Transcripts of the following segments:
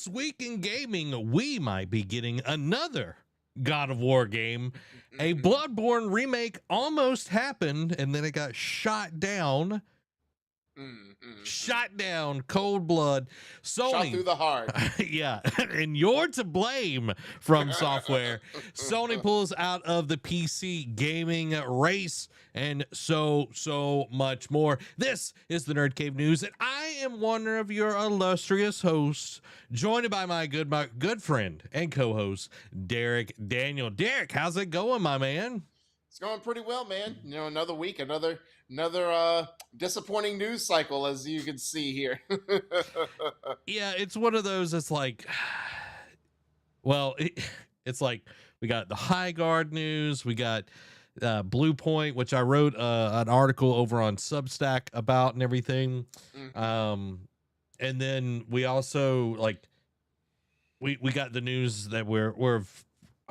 This week in gaming, we might be getting another God of War game. A Bloodborne remake almost happened, and then it got shot down. Shot down, cold blood. Sony, Shot through the heart. yeah, and you're to blame from software. Sony pulls out of the PC gaming race and so much more. This is the Nerd Cave News, and I am one of your illustrious hosts, joined by my good friend and co-host, Derek Daniel. Derek, how's it going, my man? It's going pretty well, man. You know, another week, another disappointing news cycle, as you can see here. Yeah, it's one of those. It's like, well, it's like we got the Highguard news, we got Bluepoint, which I wrote an article over on Substack about and everything. And then we also we got the news that we're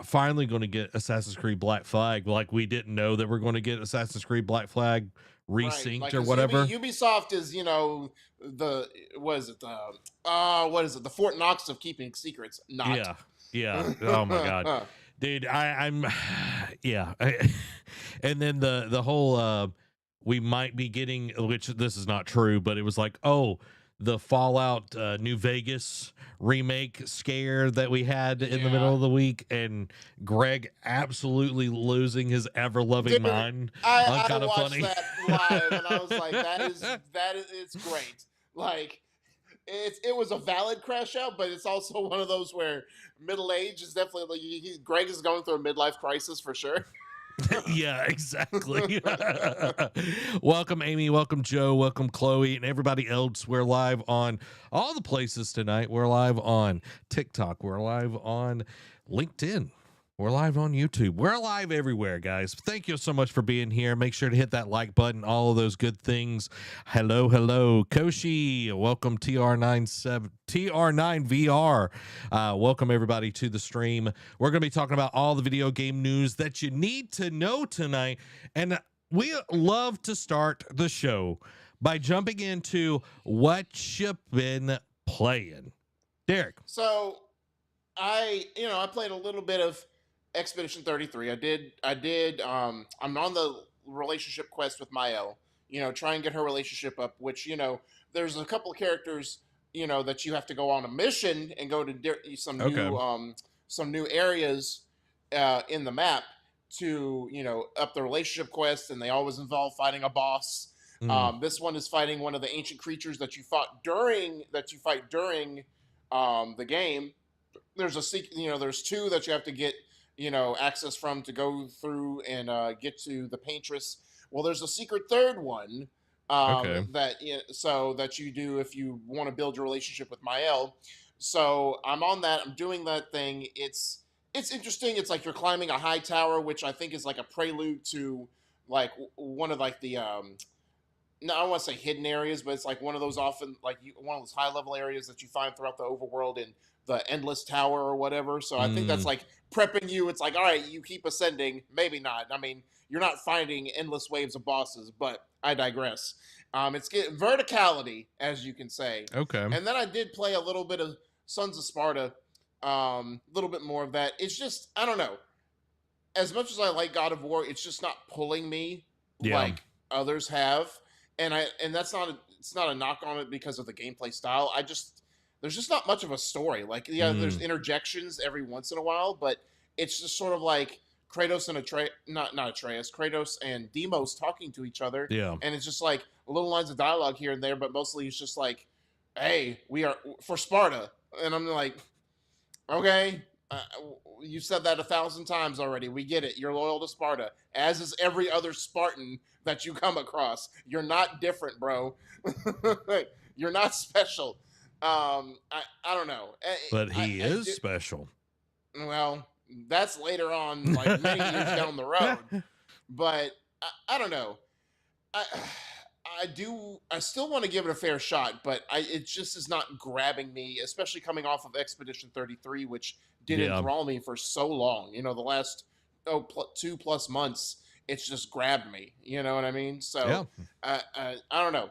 finally going to get Assassin's Creed Black Flag. Like, we didn't know that we're going to get Assassin's Creed Black Flag resynced, right, like, or whatever. Ubisoft is, you know, the Fort Knox of keeping secrets. Not. Yeah. Oh my god, dude, I'm yeah. And then the whole we might be getting, which this is not true, but it was like, oh, the Fallout New Vegas remake scare that we had in the middle of the week, and Greg absolutely losing his ever-loving mind. I kind of watched that live, and I was like, that is it's great. Like, it was a valid crash out, but it's also one of those where middle age is definitely like, Greg is going through a midlife crisis for sure. Yeah, exactly. Welcome, Amy. Welcome, Joe. Welcome, Chloe, and everybody else. We're live on all the places tonight. We're live on TikTok. We're live on LinkedIn. We're live on YouTube. We're live everywhere, guys. Thank you so much for being here. Make sure to hit that like button, all of those good things. Hello. Koshi, welcome, TR9VR. Welcome, everybody, to the stream. We're going to be talking about all the video game news that you need to know tonight. And we love to start the show by jumping into what you've been playing. Derek. So, I played a little bit of Expedition 33. I'm on the relationship quest with Mael, try and get her relationship up, which, there's a couple of characters, that you have to go on a mission and go to some new areas in the map to, up the relationship quest, and they always involve fighting a boss. This one is fighting one of the ancient creatures that you fight during the game. There's there's two that you have to get, access from to go through and get to the Paintress. Well, there's a secret third one that you do if you want to build your relationship with Mael. So I'm on that. I'm doing that thing. It's interesting. It's like you're climbing a high tower, which I think is like a prelude to like one of like the no, I don't want to say hidden areas, but it's like one of those one of those high level areas that you find throughout the overworld in the Endless Tower or whatever. So I think that's like prepping you. It's like, all right, you keep ascending. Maybe not. I mean, you're not finding endless waves of bosses, but I digress. It's getting verticality, as you can say. Okay. And then I did play a little bit of Sons of Sparta, a little bit more of that. It's just, I don't know. As much as I like God of War, it's just not pulling me like others have. And it's not a knock on it because of the gameplay style. There's just not much of a story. Like, there's interjections every once in a while, but it's just sort of like Kratos and Kratos and Deimos talking to each other. Yeah. And it's just like little lines of dialogue here and there, but mostly it's just like, hey, we are for Sparta. And I'm like, okay, you said that 1,000 times already. We get it. You're loyal to Sparta, as is every other Spartan that you come across. You're not different, bro. You're not special. I don't know. But he is special. Well, that's later on, like many years down the road. But I don't know. I still want to give it a fair shot, but it just is not grabbing me, especially coming off of Expedition 33, which did enthrall me for so long. The last 2+ months, it's just grabbed me. You know what I mean? So I don't know.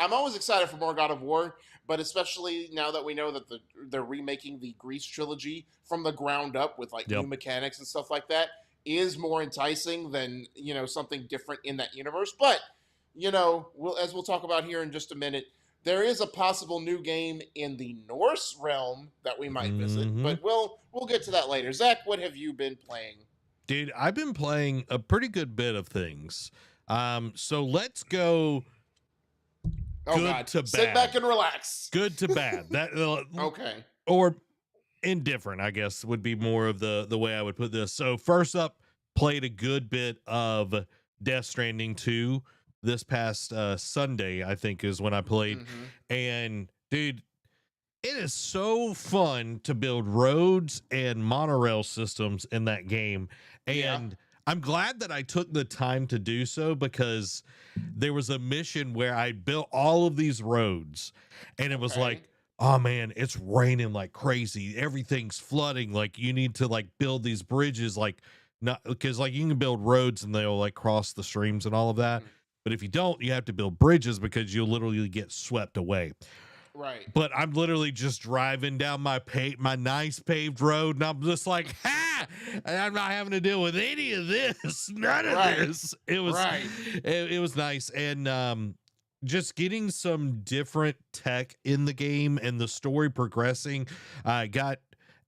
I'm always excited for more God of War, but especially now that we know that they're remaking the Grease trilogy from the ground up with like new mechanics and stuff like that, is more enticing than, you know, something different in that universe. But, you know, as we'll talk about here in just a minute, there is a possible new game in the Norse realm that we might visit, but we'll get to that later. Zach, what have you been playing? Dude, I've been playing a pretty good bit of things. So let's go good to bad. Sit back and relax. Good to bad. That okay. Or indifferent, I guess, would be more of the way I would put this. So first up, played a good bit of Death Stranding 2 this past Sunday, I think is when I played. And dude, it is so fun to build roads and monorail systems in that game. And I'm glad that I took the time to do so, because there was a mission where I built all of these roads and it was like, oh man, it's raining like crazy. Everything's flooding. Like you need to like build these bridges, like not because like you can build roads and they'll like cross the streams and all of that. But if you don't, you have to build bridges because you'll literally get swept away. Right. But I'm literally just driving down my nice paved road, and I'm just like, ha! And I'm not having to deal with any of this. None of this. It was it was nice. And just getting some different tech in the game and the story progressing. I got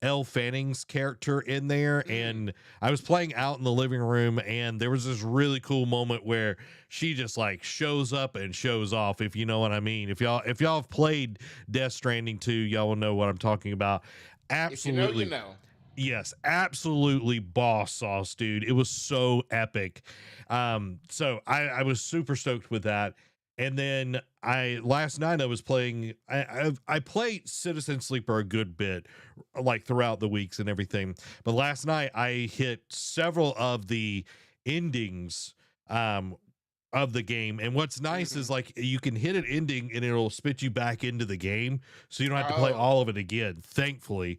Elle Fanning's character in there, and I was playing out in the living room, and there was this really cool moment where she just like shows up and shows off, if you know what I mean. If y'all have played Death Stranding 2, y'all will know what I'm talking about. Absolutely. If you know. Yes, absolutely boss sauce, dude. It was so epic. So I was super stoked with that. And then last night I was playing, I played Citizen Sleeper a good bit, like throughout the weeks and everything. But last night I hit several of the endings of the game. And what's nice is like you can hit an ending and it'll spit you back into the game. So you don't have to play all of it again, thankfully.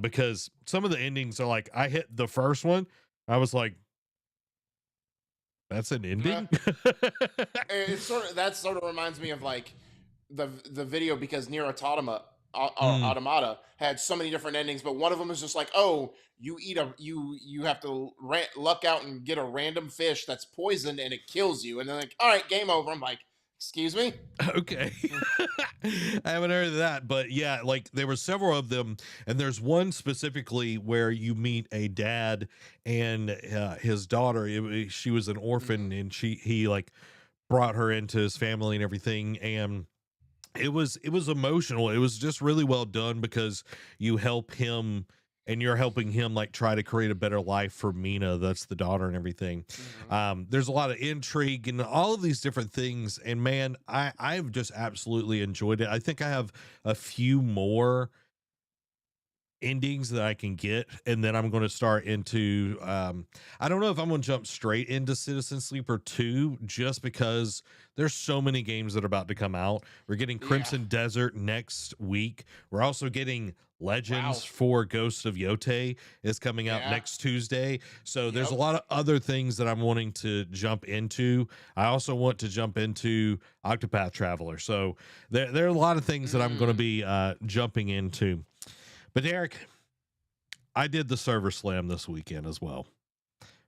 Because some of the endings are like, I hit the first one, I was like, that's an ending. That sort of reminds me of like the video, because Nier Automata had so many different endings, but one of them is just like, oh, you have to luck out and get a random fish that's poisoned and it kills you, and then like, all right, game over. I'm like, excuse me? Okay. I haven't heard of that, but yeah, like there were several of them, and there's one specifically where you meet a dad and his daughter. She was an orphan, and he like brought her into his family and everything, and it was emotional. It was just really well done, because you help him and you're helping him like try to create a better life for Mina, that's the daughter, and everything. There's a lot of intrigue and all of these different things, and man, I've just absolutely enjoyed it. I think I have a few more endings that I can get, and then I'm going to start into I don't know if I'm going to jump straight into Citizen Sleeper 2, just because there's so many games that are about to come out. We're getting Crimson Desert next week. We're also getting Legends for Ghosts of Yote is coming out next Tuesday. So there's a lot of other things that I'm wanting to jump into. I also want to jump into Octopath Traveler. So there are a lot of things that I'm going to be jumping into. But Derek, I did the Server Slam this weekend as well.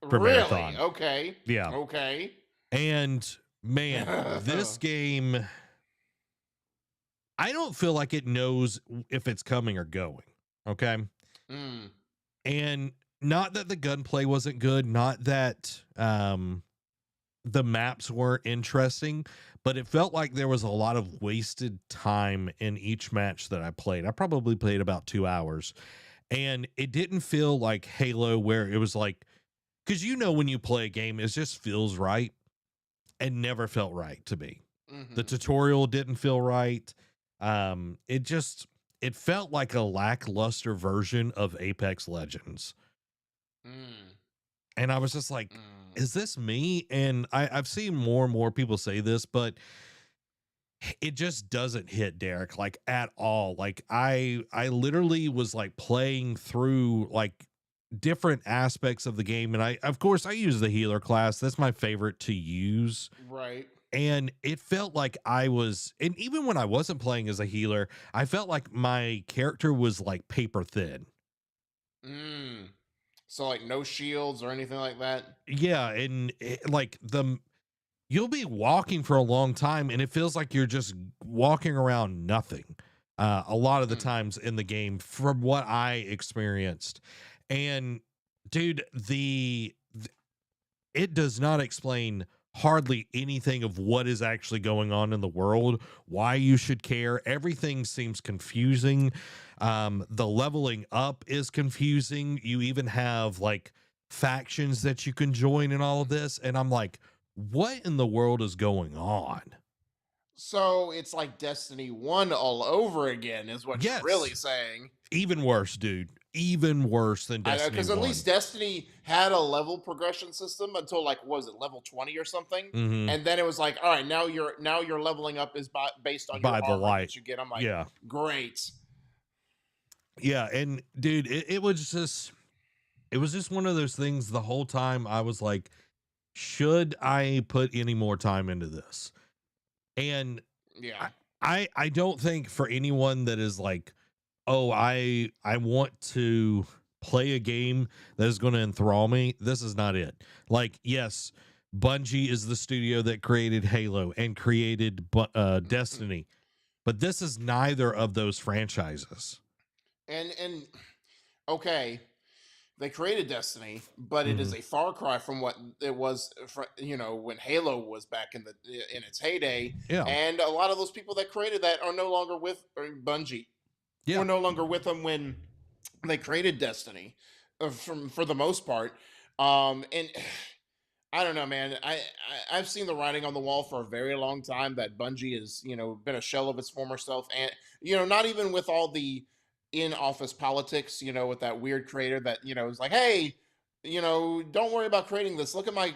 Really? Okay. Yeah. Okay. And man, this game, I don't feel like it knows if it's coming or going. Okay. And not that the gunplay wasn't good, not that the maps weren't interesting, but it felt like there was a lot of wasted time in each match that I played. I probably played about 2 hours, and it didn't feel like Halo, where it was like, because you know when you play a game, it just feels right, and never felt right to me. The tutorial didn't feel right. It felt like a lackluster version of Apex Legends. And I was just like, is this me? And I've seen more and more people say this, but it just doesn't hit, Derek, like at all. Like I literally was like playing through like different aspects of the game. And of course I use the healer class. That's my favorite to use. Right. And it felt like and even when I wasn't playing as a healer, I felt like my character was like paper thin. Mm. So like no shields or anything like that. Yeah, and you'll be walking for a long time and it feels like you're just walking around nothing. A lot of the Mm. times in the game from what I experienced. And dude, it does not explain hardly anything of what is actually going on in the world, why you should care. Everything seems confusing. The leveling up is confusing. You even have like factions that you can join in all of this. And I'm like, what in the world is going on? So it's like Destiny 1 all over again, is what you're really Yes. saying. Even worse, dude. Even worse than I know, Destiny because at 1. least Destiny had a level progression system until like what was it, level 20 or something? Mm-hmm. And then it was like, all right, now your leveling up is based on your By the armor light. that you get. I'm like, Yeah. great. Yeah. And dude, it was just one of those things. The whole time I was like, should I put any more time into this? And Yeah. I don't think for anyone that is like, oh, I want to play a game that is going to enthrall me, this is not it. Like, yes, Bungie is the studio that created Halo and created Destiny, but this is neither of those franchises. And okay, they created Destiny, but it Mm-hmm. is a far cry from what it was, when Halo was back in its heyday. Yeah. And a lot of those people that created that are no longer with Bungie. Yeah. Were no longer with them when they created Destiny, for the most part. And I don't know, man. I've seen the writing on the wall for a very long time that Bungie has, been a shell of its former self, and not even with all the in-office politics, with that weird creator that is like, hey, don't worry about creating this. Look at my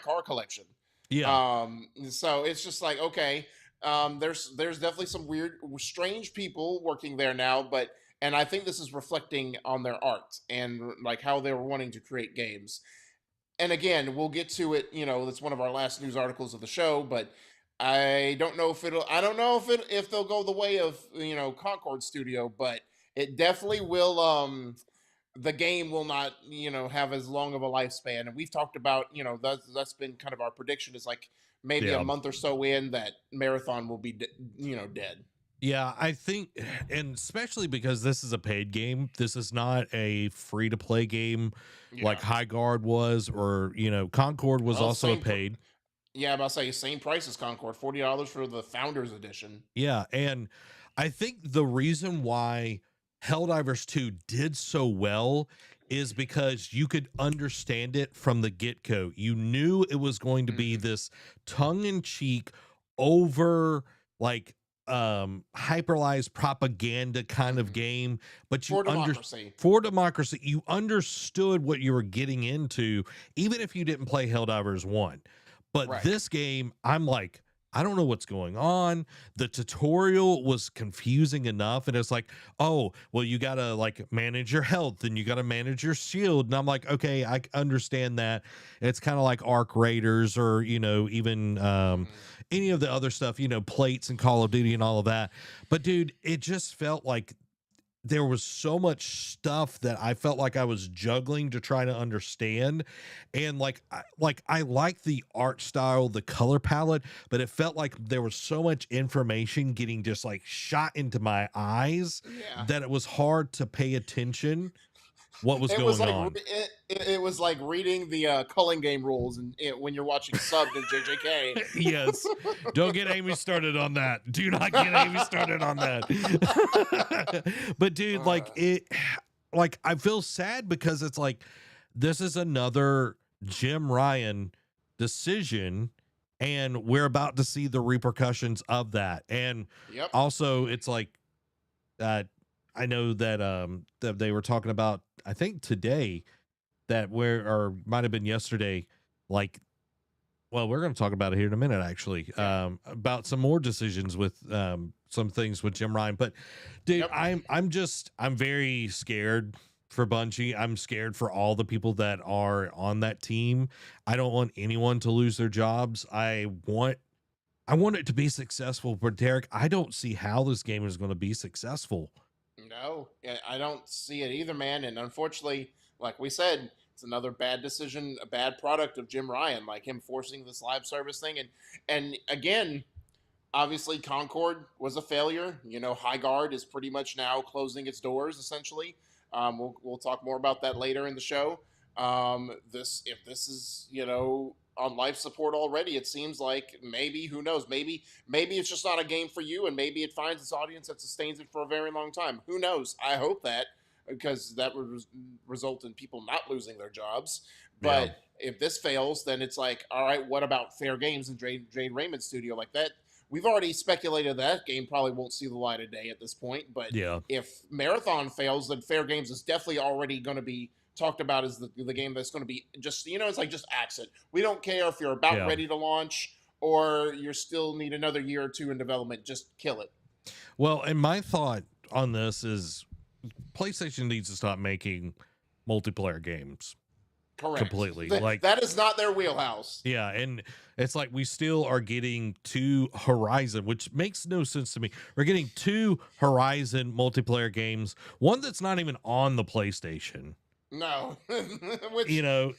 car collection. Yeah. So it's just like, okay, there's definitely some weird, strange people working there now, and I think this is reflecting on their art and like how they were wanting to create games. And again, we'll get to it. That's one of our last news articles of the show, but I don't know if they'll go the way of Concord Studio, but it definitely will. The game will not have as long of a lifespan, and we've talked about that's been kind of our prediction, is like maybe a Yeah. month or so in that Marathon will be dead. Yeah, I think, and especially because this is a paid game, this is not a free to play game like Yeah. Highguard was, or Concord was Well, also a paid. yeah, I'm about to say same price as Concord, $40 for the Founders Edition. Yeah, and I think the reason why Helldivers 2 did so well is because you could understand it from the get-go. You knew it was going to be this tongue-in-cheek, over like hyperalized propaganda kind of game, but For democracy. for democracy, you understood what you were getting into, even if you didn't play Helldivers 1. But Right. this game, I'm like, I don't know what's going on. The tutorial was confusing enough. And it's like, oh, well, you got to like manage your health and you got to manage your shield. And I'm like, okay, I understand that. It's kind of like Arc Raiders, or, even any of the other stuff, plates and Call of Duty and all of that. But dude, it just felt like there was so much stuff that I felt like I was juggling to try to understand. And I like the art style, the color palette, but it felt like there was so much information getting just like shot into my eyes that it was hard to pay attention what was going on. It was like reading the culling game rules and when you're watching subbed in JJK. Yes. Don't get Amy started on that. Do not get Amy started on that. But dude, I feel sad because it's like, this is another Jim Ryan decision, and we're about to see the repercussions of that. And also it's like, I know that that they were talking about, I think today, or might have been yesterday, like, well, we're going to talk about it here in a minute, actually, about some more decisions with some things with Jim Ryan. But dude, I'm very scared for Bungie. I'm scared for all the people that are on that team. I don't want anyone to lose their jobs. I want I want it to be successful, but Derek, I don't see how this game is going to be successful. No, I don't see it either, man. And unfortunately, like we said, it's another bad decision, a bad product of Jim Ryan, like him forcing this live service thing. And again, obviously Concord was a failure. You know, Highguard is pretty much now closing its doors, essentially. We'll talk more about that later in the show. If this is, you know, on life support already, it seems like maybe, who knows, maybe it's just not a game for you, and maybe it finds its audience that sustains it for a very long time. Who knows? I hope that, because that would result in people not losing their jobs. But if this fails, then it's like, all right, what about Fair Games and Jade Raymond's studio? Like that, we've already speculated that game probably won't see the light of day at this point. But if Marathon fails, then Fair Games is definitely already going to be talked about as the game that's going to be just, you know, it's like just axe it. We don't care if you're about ready to launch or you still need another year or two in development. Just kill it. Well, and my thought on this is PlayStation needs to stop making multiplayer games. Correct. Completely. Like that is not their wheelhouse. Yeah, and it's like we still are getting 2 Horizon, which makes no sense to me. We're getting 2 Horizon multiplayer games, one that's not even on the PlayStation. No. Which, you know,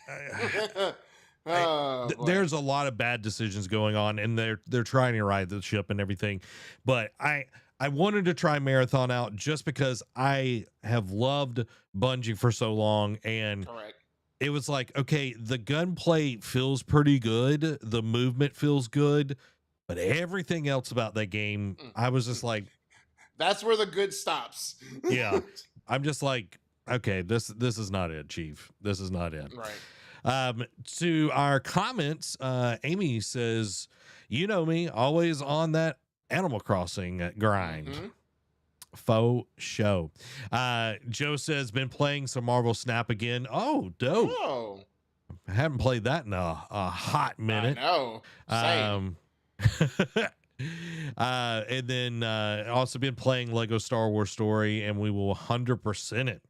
there's a lot of bad decisions going on, and they're trying to ride the ship and everything. But I wanted to try Marathon out just because I have loved Bungie for so long, and it was like, okay, the gunplay feels pretty good, the movement feels good, but everything else about that game, I was just like, that's where the good stops. Yeah, I'm just like, okay, this is not it, Chief. This is not it. Right. To our comments, Amy says, you know me, always on that Animal Crossing grind. Faux show. Joe says, been playing some Marvel Snap again. Oh, dope. Oh. I haven't played that in a hot minute. I know. Same. And then also been playing Lego Star Wars Story, and we will 100% it.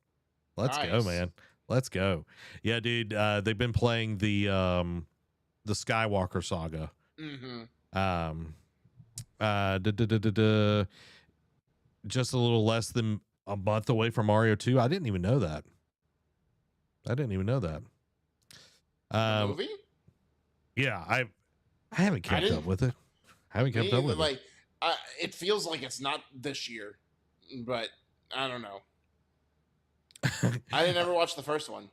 Let's go, man. Let's go. Yeah, dude. They've been playing the Skywalker saga. Just a little less than a month away from Mario 2. I didn't even know that. Movie? Yeah, I haven't kept up with it. I haven't kept up with it. It feels like it's not this year, but I don't know. I didn't ever watch the first one.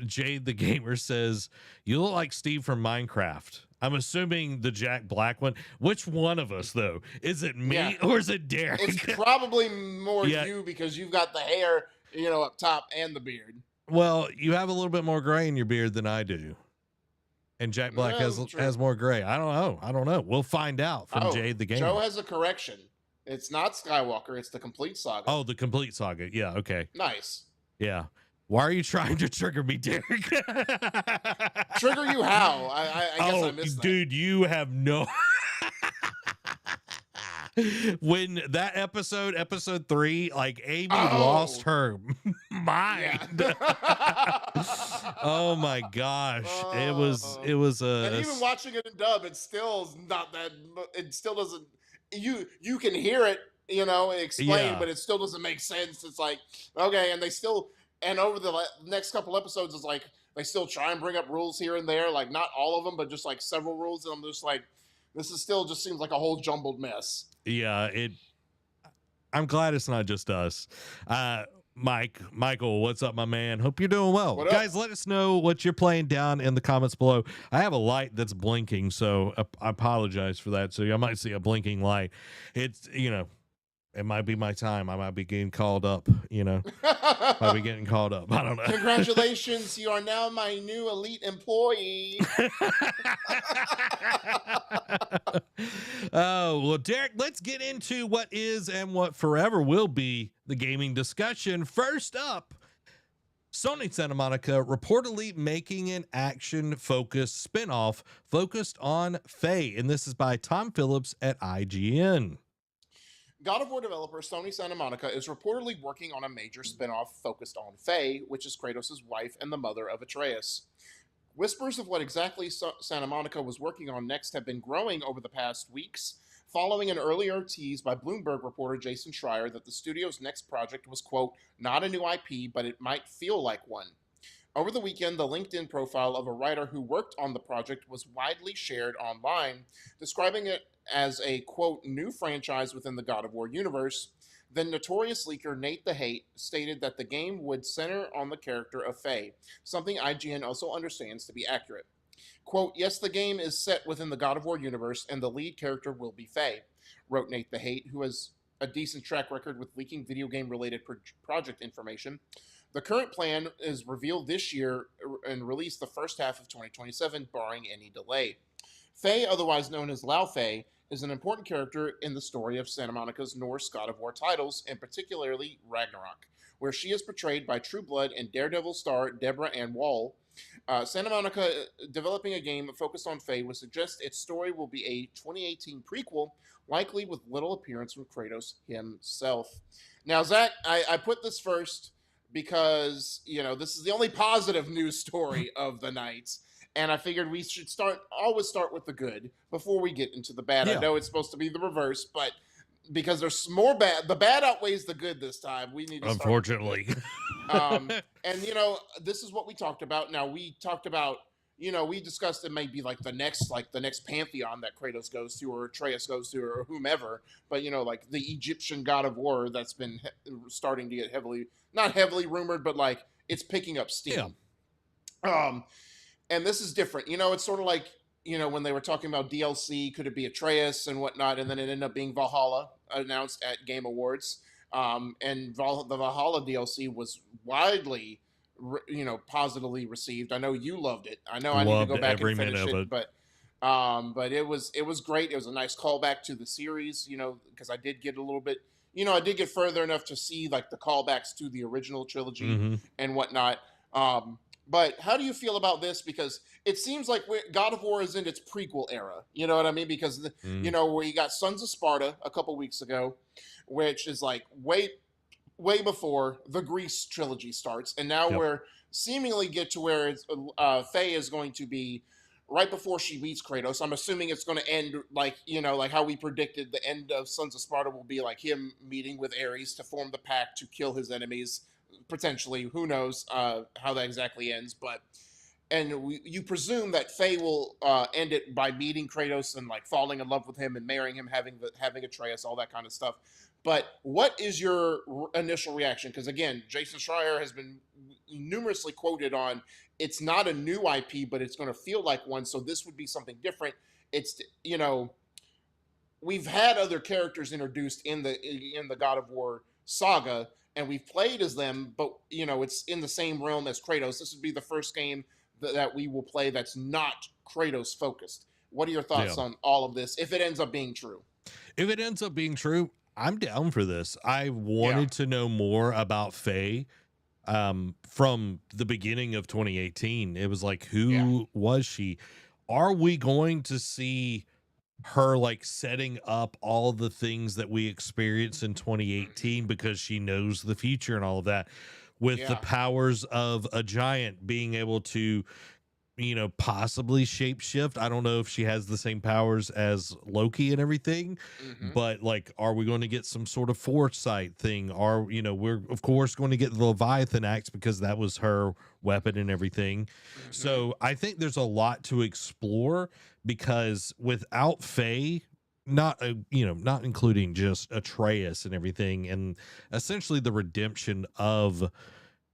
Jade the Gamer says, you look like Steve from Minecraft. I'm assuming the Jack Black one. Which one of us, though? Is it me or is it Derek? It's probably more you, because you've got the hair, you know, up top and the beard. Well, you have a little bit more gray in your beard than I do. And Jack Black has more gray. I don't know. We'll find out from Jade the Gamer. Joe has a correction. It's not Skywalker. It's the Complete Saga. Oh, the Complete Saga. Yeah, okay. Nice. Yeah. Why are you trying to trigger me, Derek? Trigger you how? I guess I missed that. Dude, you have no... When that episode 3, like Amy lost her mind. Oh my gosh. It was and even watching it in dub, it still is not that, it still doesn't, you can hear it, you know, explained, but it still doesn't make sense. It's like, okay, and they still, and over the next couple episodes, it's like they still try and bring up rules here and there, like not all of them, but just like several rules, and I'm just like, this is still just seems like a whole jumbled mess. Yeah, I'm glad it's not just us. Michael, what's up, my man? Hope you're doing well. Guys, let us know what you're playing down in the comments below. I have a light that's blinking, so I apologize for that. So I might see a blinking light. It's, you know, it might be my time. I might be getting called up, you know. Might be getting called up. I don't know. Congratulations, you are now my new elite employee. Oh, well, Derek, let's get into what is and what forever will be the gaming discussion. First up, Sony Santa Monica reportedly making an action-focused spinoff focused on Faye, and this is by Tom Phillips at IGN. God of War developer Sony Santa Monica is reportedly working on a major spin-off focused on Faye, which is Kratos' wife and the mother of Atreus. Whispers of what exactly Santa Monica was working on next have been growing over the past weeks, following an earlier tease by Bloomberg reporter Jason Schreier that the studio's next project was, quote, not a new IP, but it might feel like one. Over the weekend, the LinkedIn profile of a writer who worked on the project was widely shared online, describing it as a, quote, new franchise within the God of War universe. Then notorious leaker Nate the Hate stated that the game would center on the character of Faye, something IGN also understands to be accurate. Quote, yes, the game is set within the God of War universe, and the lead character will be Faye, wrote Nate the Hate, who has a decent track record with leaking video game related project information. The current plan is revealed this year and released the first half of 2027, barring any delay. Faye, otherwise known as Lao Fei, is an important character in the story of Santa Monica's Norse God of War titles, and particularly Ragnarok, where she is portrayed by True Blood and Daredevil star Deborah Ann Wall. Santa Monica developing a game focused on Faye would suggest its story will be a 2018 prequel, likely with little appearance from Kratos himself. Now, Zach, I put this first because, this is the only positive news story of the night. And I figured we should always start with the good before we get into the bad. Yeah. I know it's supposed to be the reverse, but because there's more bad, the bad outweighs the good this time. We need to unfortunately. And this is what we talked about. Now we talked about, we discussed it may be like the next pantheon that Kratos goes to, or Atreus goes to, or whomever. But like the Egyptian God of War that's been starting to get not heavily rumored, but like it's picking up steam. Yeah. And this is different. It's sort of like, when they were talking about DLC, could it be Atreus and whatnot? And then it ended up being Valhalla, announced at Game Awards. And the Valhalla DLC was widely, positively received. I know you loved it. I know I need to go back and finish it. But it was great. It was a nice callback to the series, because I did get a little bit, I did get further enough to see like the callbacks to the original trilogy and whatnot. But how do you feel about this? Because it seems like God of War is in its prequel era. You know what I mean? Because, we got Sons of Sparta a couple weeks ago, which is like way before the Greece trilogy starts. And now we're seemingly get to where Faye is going to be right before she meets Kratos. I'm assuming it's going to end like, like how we predicted the end of Sons of Sparta will be like him meeting with Ares to form the pact to kill his enemies. Potentially, who knows how that exactly ends, you presume that Faye will end it by meeting Kratos and like falling in love with him and marrying him, having Atreus, all that kind of stuff. But what is your initial reaction? Because again, Jason Schreier has been numerously quoted on it's not a new IP, but it's going to feel like one. So this would be something different. It's we've had other characters introduced in the God of War saga. And we've played as them, but it's in the same realm as Kratos. This would be the first game that we will play that's not Kratos focused. What are your thoughts on all of this? If it ends up being true, I'm down for this. I wanted to know more about Faye from the beginning of 2018. It was like, who was she? Are we going to see her like setting up all the things that we experienced in 2018 because she knows the future and all of that, with the powers of a giant, being able to possibly shapeshift? I don't know if she has the same powers as Loki and everything, but like, are we going to get some sort of foresight thing? We're of course going to get the Leviathan axe because that was her weapon and everything. So I think there's a lot to explore, because without Faye, not including just Atreus and everything, and essentially the redemption of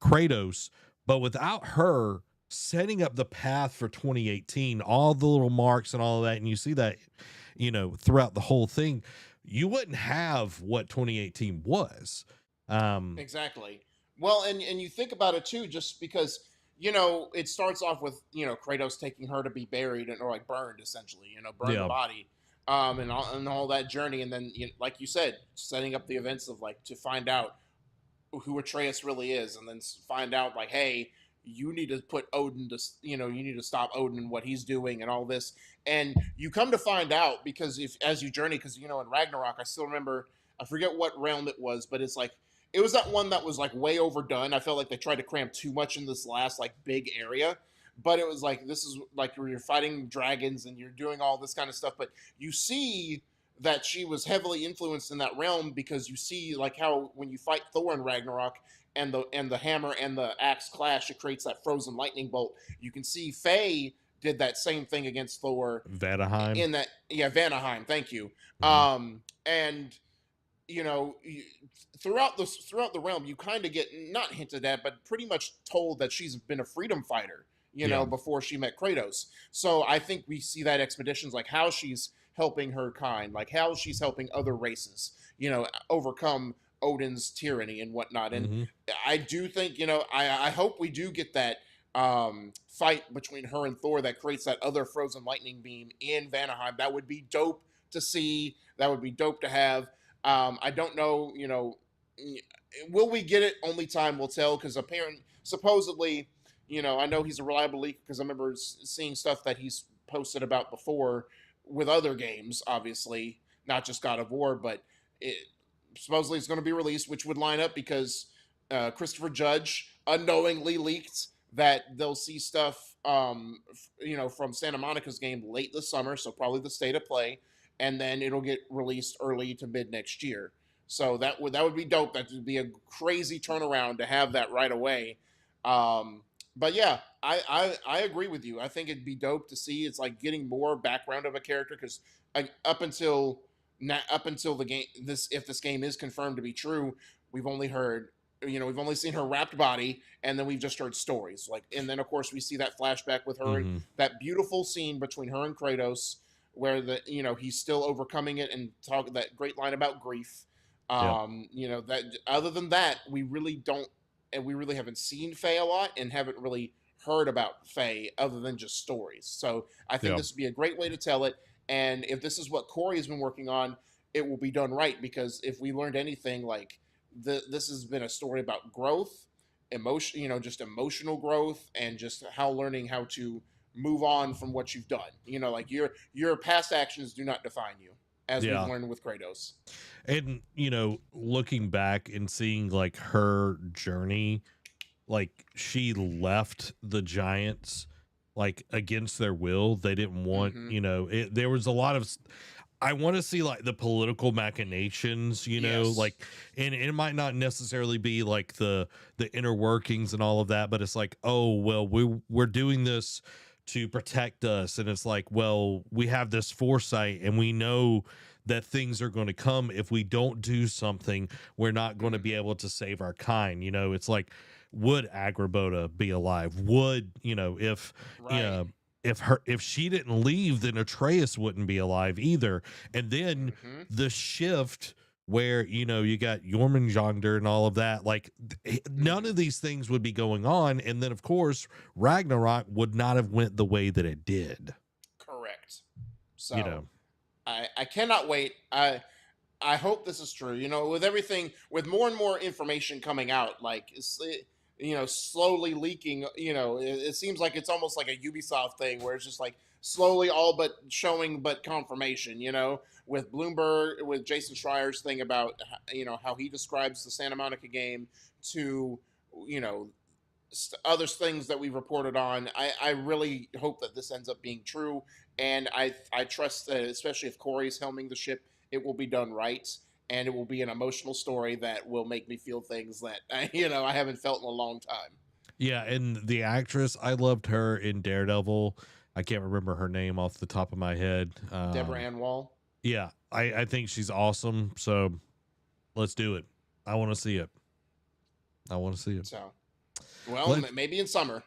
Kratos, but without her setting up the path for 2018, all the little marks and all of that, and you see that throughout the whole thing, you wouldn't have what 2018 was. Exactly. Well, and you think about it too, just because it starts off with Kratos taking her to be buried or like burned, essentially, burn the body, and all that journey, and then like you said, setting up the events of like to find out who Atreus really is, and then find out like, hey, you need to put Odin to, you need to stop Odin and what he's doing and all this. And you come to find out, because as you journey, because, in Ragnarok, I still remember, I forget what realm it was, but it's like, it was that one that was like way overdone. I felt like they tried to cram too much in this last like big area. but it was like, this is like you're fighting dragons and you're doing all this kind of stuff, but you see that she was heavily influenced in that realm, because you see like how when you fight Thor in Ragnarok, and the hammer and the axe clash, it creates that frozen lightning bolt. You can see Faye did that same thing against Thor Vanaheim. in that, yeah, Vanaheim, thank you. And you know, throughout the realm, you kind of get not hinted at, but pretty much told that she's been a freedom fighter, you know, before she met Kratos. So I think we see that expeditions, like how she's helping her kind, like how she's helping other races, you know, overcome Odin's tyranny and whatnot. And I do think, you know, I hope we do get that fight between her and Thor that creates that other frozen lightning beam in Vanaheim. That would be dope to see. That would be dope to have. I don't know, you know, will we get it? Only time will tell, because apparently, supposedly, you know, I know he's a reliable leak because I remember seeing stuff that he's posted about before with other games, obviously, not just God of War, but supposedly it's going to be released, which would line up because Christopher Judge unknowingly leaked that they'll see stuff, you know, from Santa Monica's game late this summer, so probably the state of play, and then it'll get released early to mid next year. So that would be dope. That would be a crazy turnaround to have that right away. But yeah, I agree with you. I think it'd be dope to see. It's like getting more background of a character, because up until the game, if this game is confirmed to be true, we've only heard, you know, we've only seen her wrapped body, and then we've just heard stories. Like, and then of course we see that flashback with her, that beautiful scene between her and Kratos, where you know, he's still overcoming it and talk that great line about grief. You know, that other than that, we really don't, and we really haven't seen Faye a lot and haven't really heard about Faye other than just stories. So I think this would be a great way to tell it. And if this is what Corey has been working on, it will be done right, because if we learned anything, like this has been a story about growth, emotion, you know, just emotional growth, and just learning how to move on from what you've done. You know, like your past actions do not define you, as we've learned with Kratos. And, you know, looking back and seeing like her journey, like she left the giants like against their will. They didn't want, you know, there was a lot of, I want to see like the political machinations, you know, like, and it might not necessarily be like the inner workings and all of that, but it's like, oh, well, we're doing this to protect us. And it's like, well, we have this foresight and we know that things are going to come. If we don't do something, we're not going to be able to save our kind. You know, it's like, would Agrabota be alive? Would, you know, if, you know, if she didn't leave, then Atreus wouldn't be alive either. And then the shift where, you know, you got Jormungandr and all of that, like none of these things would be going on. And then of course, Ragnarok would not have went the way that it did. Correct. So, you know, I cannot wait. I hope this is true. You know, with everything, with more and more information coming out, like you know, slowly leaking. You know, it seems like it's almost like a Ubisoft thing, where it's just like slowly all but showing, but confirmation. You know, with Bloomberg, with Jason Schreier's thing about, you know, how he describes the Santa Monica game, to, you know, other things that we've reported on. I really hope that this ends up being true, and I trust that, especially if Corey's helming the ship, it will be done right, and it will be an emotional story that will make me feel things that you know, I haven't felt in a long time. Yeah, and the actress, I loved her in Daredevil. I can't remember her name off the top of my head. Deborah Ann Wall. Yeah, I think she's awesome. So let's do it. I want to see it. I want to see it. So, well, maybe in summer.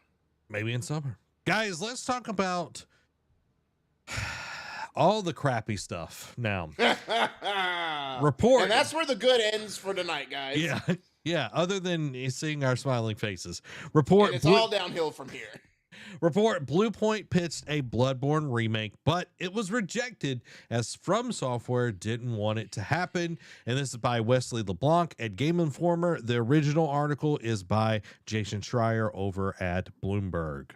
Maybe in summer. Guys, let's talk about all the crappy stuff now. Report. And that's where the good ends for tonight, guys. Yeah. Yeah. Other than seeing our smiling faces. Report. And it's all downhill from here. Report: Bluepoint pitched a Bloodborne remake, but it was rejected as From Software didn't want it to happen. And this is by Wesley LeBlanc at Game Informer. The original article is by Jason Schreier over at Bloomberg.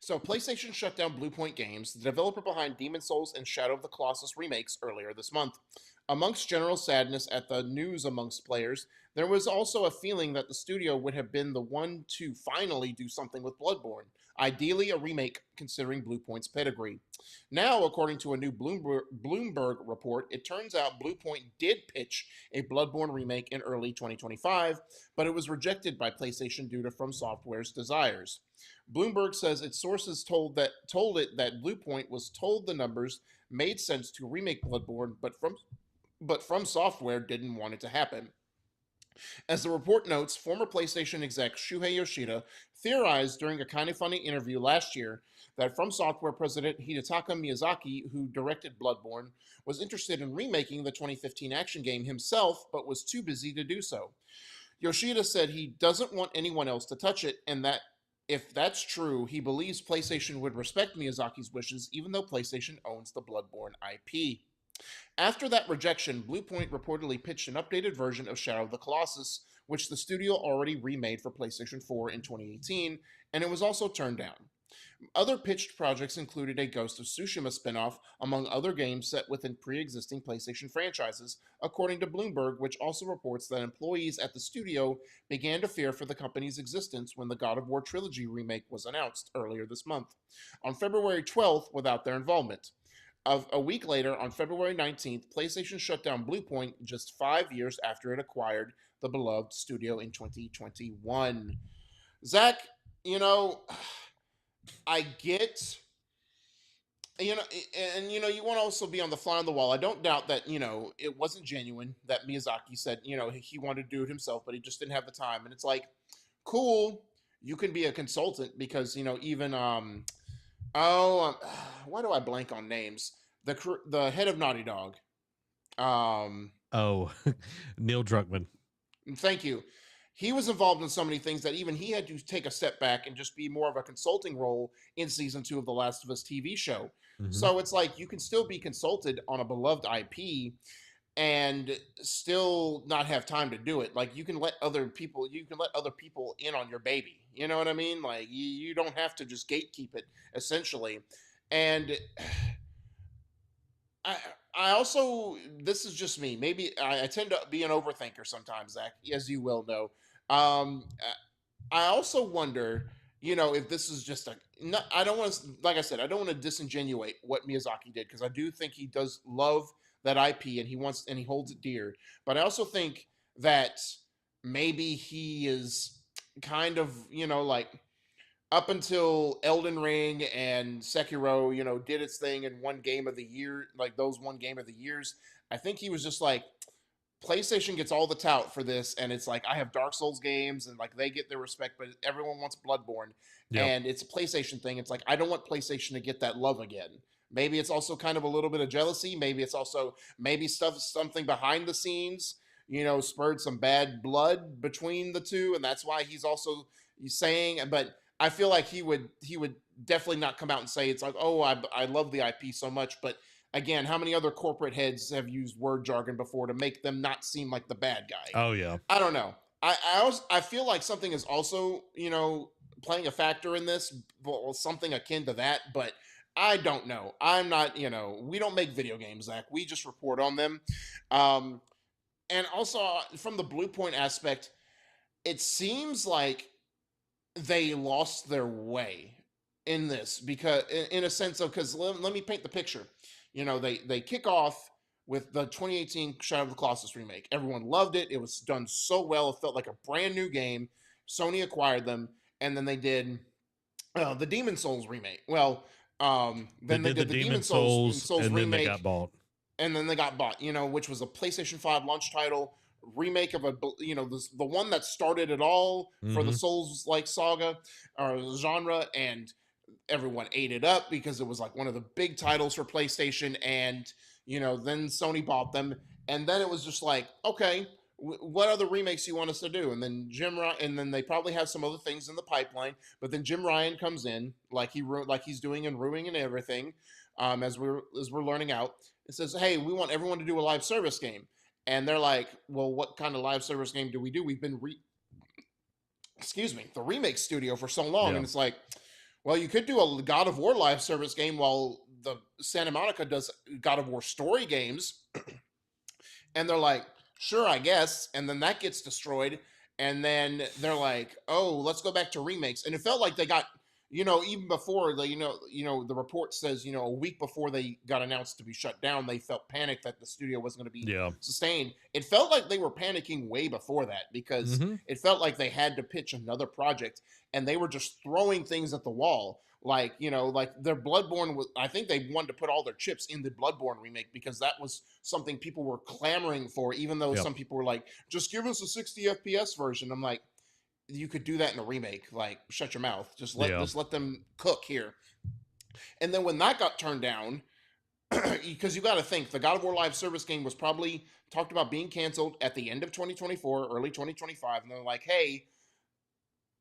So PlayStation shut down Bluepoint Games, the developer behind Demon's Souls and Shadow of the Colossus remakes, earlier this month. Amongst general sadness at the news amongst players, there was also a feeling that the studio would have been the one to finally do something with Bloodborne, ideally a remake considering Bluepoint's pedigree. Now, according to a new Bloomberg report, it turns out Bluepoint did pitch a Bloodborne remake in early 2025, but it was rejected by PlayStation due to From Software's desires. Bloomberg says its sources told it that Bluepoint was told the numbers made sense to remake Bloodborne, but From Software didn't want it to happen. As the report notes, former PlayStation exec Shuhei Yoshida theorized during a Kind of Funny interview last year that From Software president Hidetaka Miyazaki, who directed Bloodborne, was interested in remaking the 2015 action game himself, but was too busy to do so. Yoshida said he doesn't want anyone else to touch it, and that if that's true, he believes PlayStation would respect Miyazaki's wishes, even though PlayStation owns the Bloodborne IP. After that rejection, Bluepoint reportedly pitched an updated version of Shadow of the Colossus, which the studio already remade for PlayStation 4 in 2018, and it was also turned down. Other pitched projects included a Ghost of Tsushima spin-off, among other games set within pre-existing PlayStation franchises, according to Bloomberg, which also reports that employees at the studio began to fear for the company's existence when the God of War Trilogy remake was announced earlier this month, on February 12th, without their involvement. A week later, on February 19th, PlayStation shut down Bluepoint just 5 years after it acquired the beloved studio in 2021. Zach, I get, and you want to also be on the fly on the wall. I don't doubt that, it wasn't genuine that Miyazaki said, he wanted to do it himself, but he just didn't have the time. And it's like, cool, you can be a consultant because, even, why do I blank on names? The head of Naughty Dog. Neil Druckmann. Thank you. He was involved in so many things that even he had to take a step back and just be more of a consulting role in season 2 of The Last of Us TV show. Mm-hmm. So it's like you can still be consulted on a beloved IP and still not have time to do it. Like you can let other people in on your baby. You know what I mean? Like you don't have to just gatekeep it essentially. And I also, this is just me. Maybe I tend to be an overthinker sometimes, Zach, as you will know. I also wonder, if this is just I don't want to, like I said, I don't want to disingenuate what Miyazaki did because I do think he does love that IP and he holds it dear. But I also think that maybe he is kind of, like up until Elden Ring and Sekiro, did its thing in one game of the year, like those one game of the years. I think he was just like, PlayStation gets all the tout for this, and it's like I have Dark Souls games, and like they get their respect, but everyone wants Bloodborne, and it's a PlayStation thing. It's like I don't want PlayStation to get that love again. Maybe it's also kind of a little bit of jealousy. Maybe it's also something behind the scenes, spurred some bad blood between the two, and that's why he's saying. But I feel like he would definitely not come out and say it's like, oh, I love the IP so much, but. Again, how many other corporate heads have used word jargon before to make them not seem like the bad guy? Oh yeah. I don't know. I feel like something is also, playing a factor in this, something akin to that, but I don't know. I'm not, we don't make video games, Zach. We just report on them. And also from the Bluepoint aspect, it seems like they lost their way in this because in a sense of, because let me paint the picture. They kick off with the 2018 Shadow of the Colossus remake. Everyone loved it. It was done so well. It felt like a brand new game. Sony acquired them, and then they did the Demon Souls remake. Well, then they did the Demon Souls and remake. Then they got bought. And then they got bought, which was a PlayStation 5 launch title, remake of the one that started it all for the Souls-like saga or genre, and everyone ate it up because it was like one of the big titles for PlayStation, and then Sony bought them, and then it was just like, okay, what other remakes you want us to do? And then and then they probably have some other things in the pipeline, but then Jim Ryan comes in like he's doing and ruining everything, as we're learning out. It says, hey, we want everyone to do a live service game, and they're like, well, what kind of live service game do we do? We've been the remake studio for so long, and it's like, well, you could do a God of War live service game while the Santa Monica does God of War story games. And they're like, sure, I guess. And then that gets destroyed. And then they're like, oh, let's go back to remakes. And it felt like they got, even before the, the report says, a week before they got announced to be shut down, they felt panicked that the studio wasn't going to be sustained. It felt like they were panicking way before that, because it felt like they had to pitch another project, and they were just throwing things at the wall. Like, like their Bloodborne was, I think they wanted to put all their chips in the Bloodborne remake, because that was something people were clamoring for, even though some people were like, just give us a 60 FPS version. I'm like, you could do that in a remake. Like, shut your mouth. Just let them cook here. And then when that got turned down, because you got to think, the God of War live service game was probably talked about being canceled at the end of 2024, early 2025. And they're like, hey,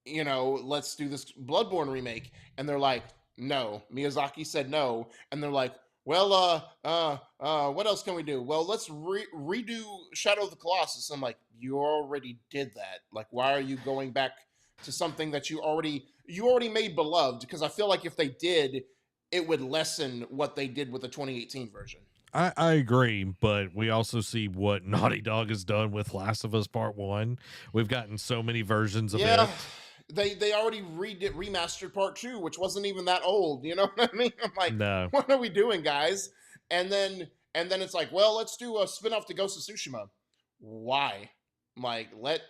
let's do this Bloodborne remake. And they're like, no. Miyazaki said no. And they're like, well, what else can we do? Well, let's redo Shadow of the Colossus. I'm like, you already did that. Like, why are you going back to something that you already made beloved? Because I feel like if they did, it would lessen what they did with the 2018 version. I agree, but we also see what Naughty Dog has done with Last of Us Part 1. We've gotten so many versions of it. They already remastered Part 2, which wasn't even that old. You know what I mean? I'm like, no. What are we doing, guys? And then it's like, well, let's do a spin-off to Ghost of Tsushima. Why? Like, let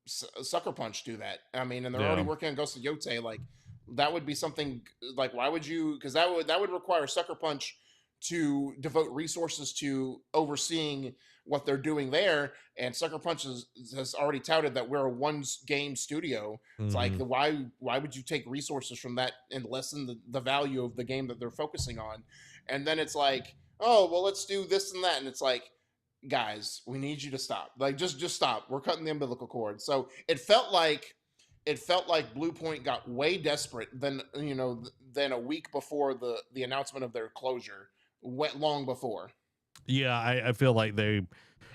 Sucker Punch do that. I mean, and they're already working on Ghost of Yotei. Like, that would be something, like, why would you? Because that would require Sucker Punch to devote resources to overseeing what they're doing there. And Sucker Punch has already touted that we're a one game studio. It's like, why would you take resources from that and lessen the value of the game that they're focusing on? And then it's like, oh, well, let's do this and that. And it's like, guys, we need you to stop. Like, just stop. We're cutting the umbilical cord. So it felt like Bluepoint got way desperate than a week before the announcement of their closure. Went long before. Yeah, I feel like they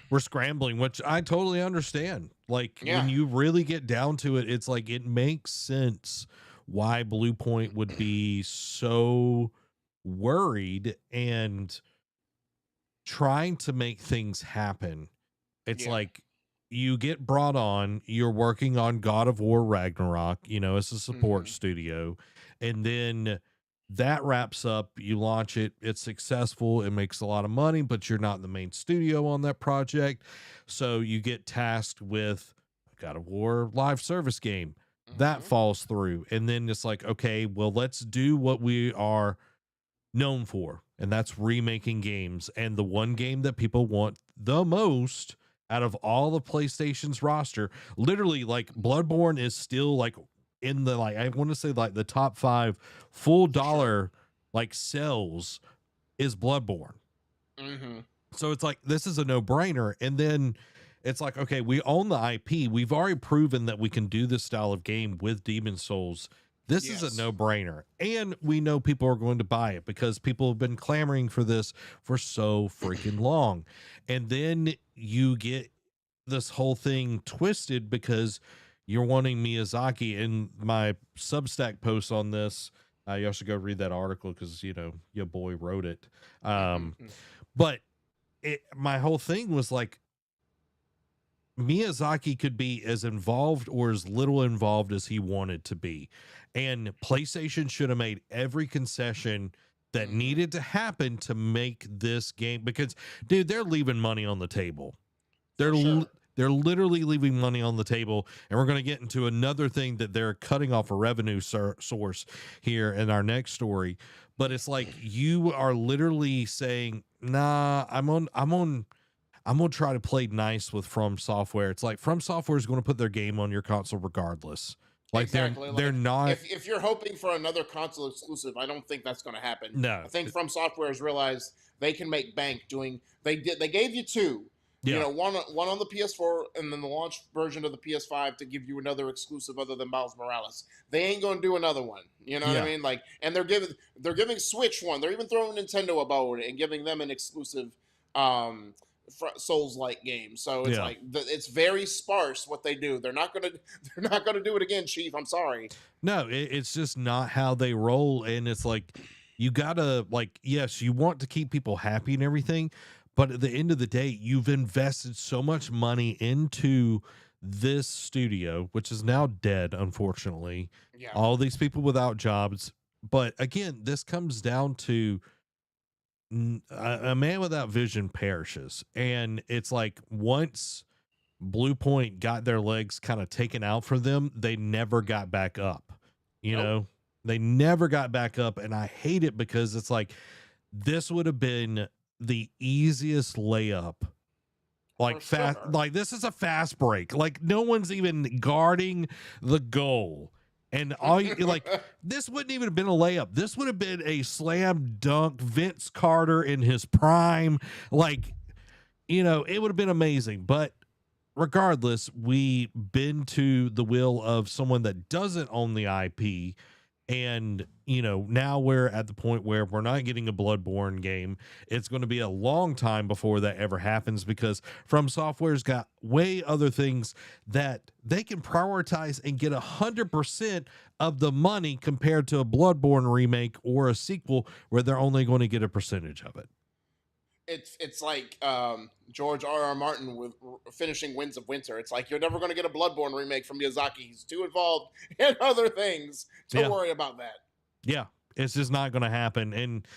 were scrambling, which I totally understand. Like, when you really get down to it, it's like, it makes sense why Bluepoint would be so worried and trying to make things happen. It's like, you get brought on, you're working on God of War Ragnarok, it's a support studio, and then that wraps up, you launch it, it's successful, it makes a lot of money, but you're not the main studio on that project. So you get tasked with God of War live service game. That falls through. And then it's like, okay, well, let's do what we are known for, and that's remaking games. And the one game that people want the most out of all the PlayStation's roster, literally, like, Bloodborne is still like in the, like, I want to say, like, the top 5 full dollar like sales is Bloodborne. So it's like, this is a no-brainer. And then it's like, okay, we own the IP, we've already proven that we can do this style of game with Demon's Souls. This is a no-brainer, and we know people are going to buy it because people have been clamoring for this for so freaking long. And then you get this whole thing twisted because you're wanting Miyazaki. In my Substack post on this, you should go read that article because, your boy wrote it. But my whole thing was like, Miyazaki could be as involved or as little involved as he wanted to be. And PlayStation should have made every concession that needed to happen to make this game, because, dude, they're leaving money on the table. They're literally leaving money on the table. And we're going to get into another thing that they're cutting off a revenue source here in our next story. But it's like, you are literally saying, nah, I'm going to try to play nice with From Software. It's like, From Software is going to put their game on your console regardless. Like, exactly. They're not. If you're hoping for another console exclusive, I don't think that's going to happen. No, I think From Software has realized they can make bank doing. They gave you 2. Yeah. One on the PS4 and then the launch version of the PS5 to give you another exclusive other than Miles Morales. They ain't going to do another one. You know what I mean? Like, and they're giving Switch one. They're even throwing Nintendo a bone and giving them an exclusive Souls-like game. So it's like, it's very sparse what they do. They're not gonna do it again, Chief. I'm sorry. No, it's just not how they roll. And it's like, you gotta, like, yes, you want to keep people happy and everything, But at the end of the day, you've invested so much money into this studio, which is now dead, unfortunately. Yeah. All these people without jobs. But again, this comes down to a man without vision perishes. And it's like once Bluepoint got their legs kind of taken out from them, they never got back up. You know, they never got back up. And I hate it because it's like this would have been the easiest layup. Like fast, like this is a fast break. Like no one's even guarding the goal. And all you like, this wouldn't even have been a layup. This would have been a slam dunk. Vince Carter in his prime. Like, you know, it would have been amazing. But regardless, we bend to the will of someone that doesn't own the IP. And, you know, now we're at the point where we're not getting a Bloodborne game. It's going to be a long time before that ever happens because From Software's got way other things that they can prioritize and get 100% of the money compared to a Bloodborne remake or a sequel where they're only going to get a percentage of it. It's like George R.R. Martin with finishing Winds of Winter. It's like you're never going to get a Bloodborne remake from Miyazaki. He's too involved in other things to worry about that. Yeah, it's just not going to happen. And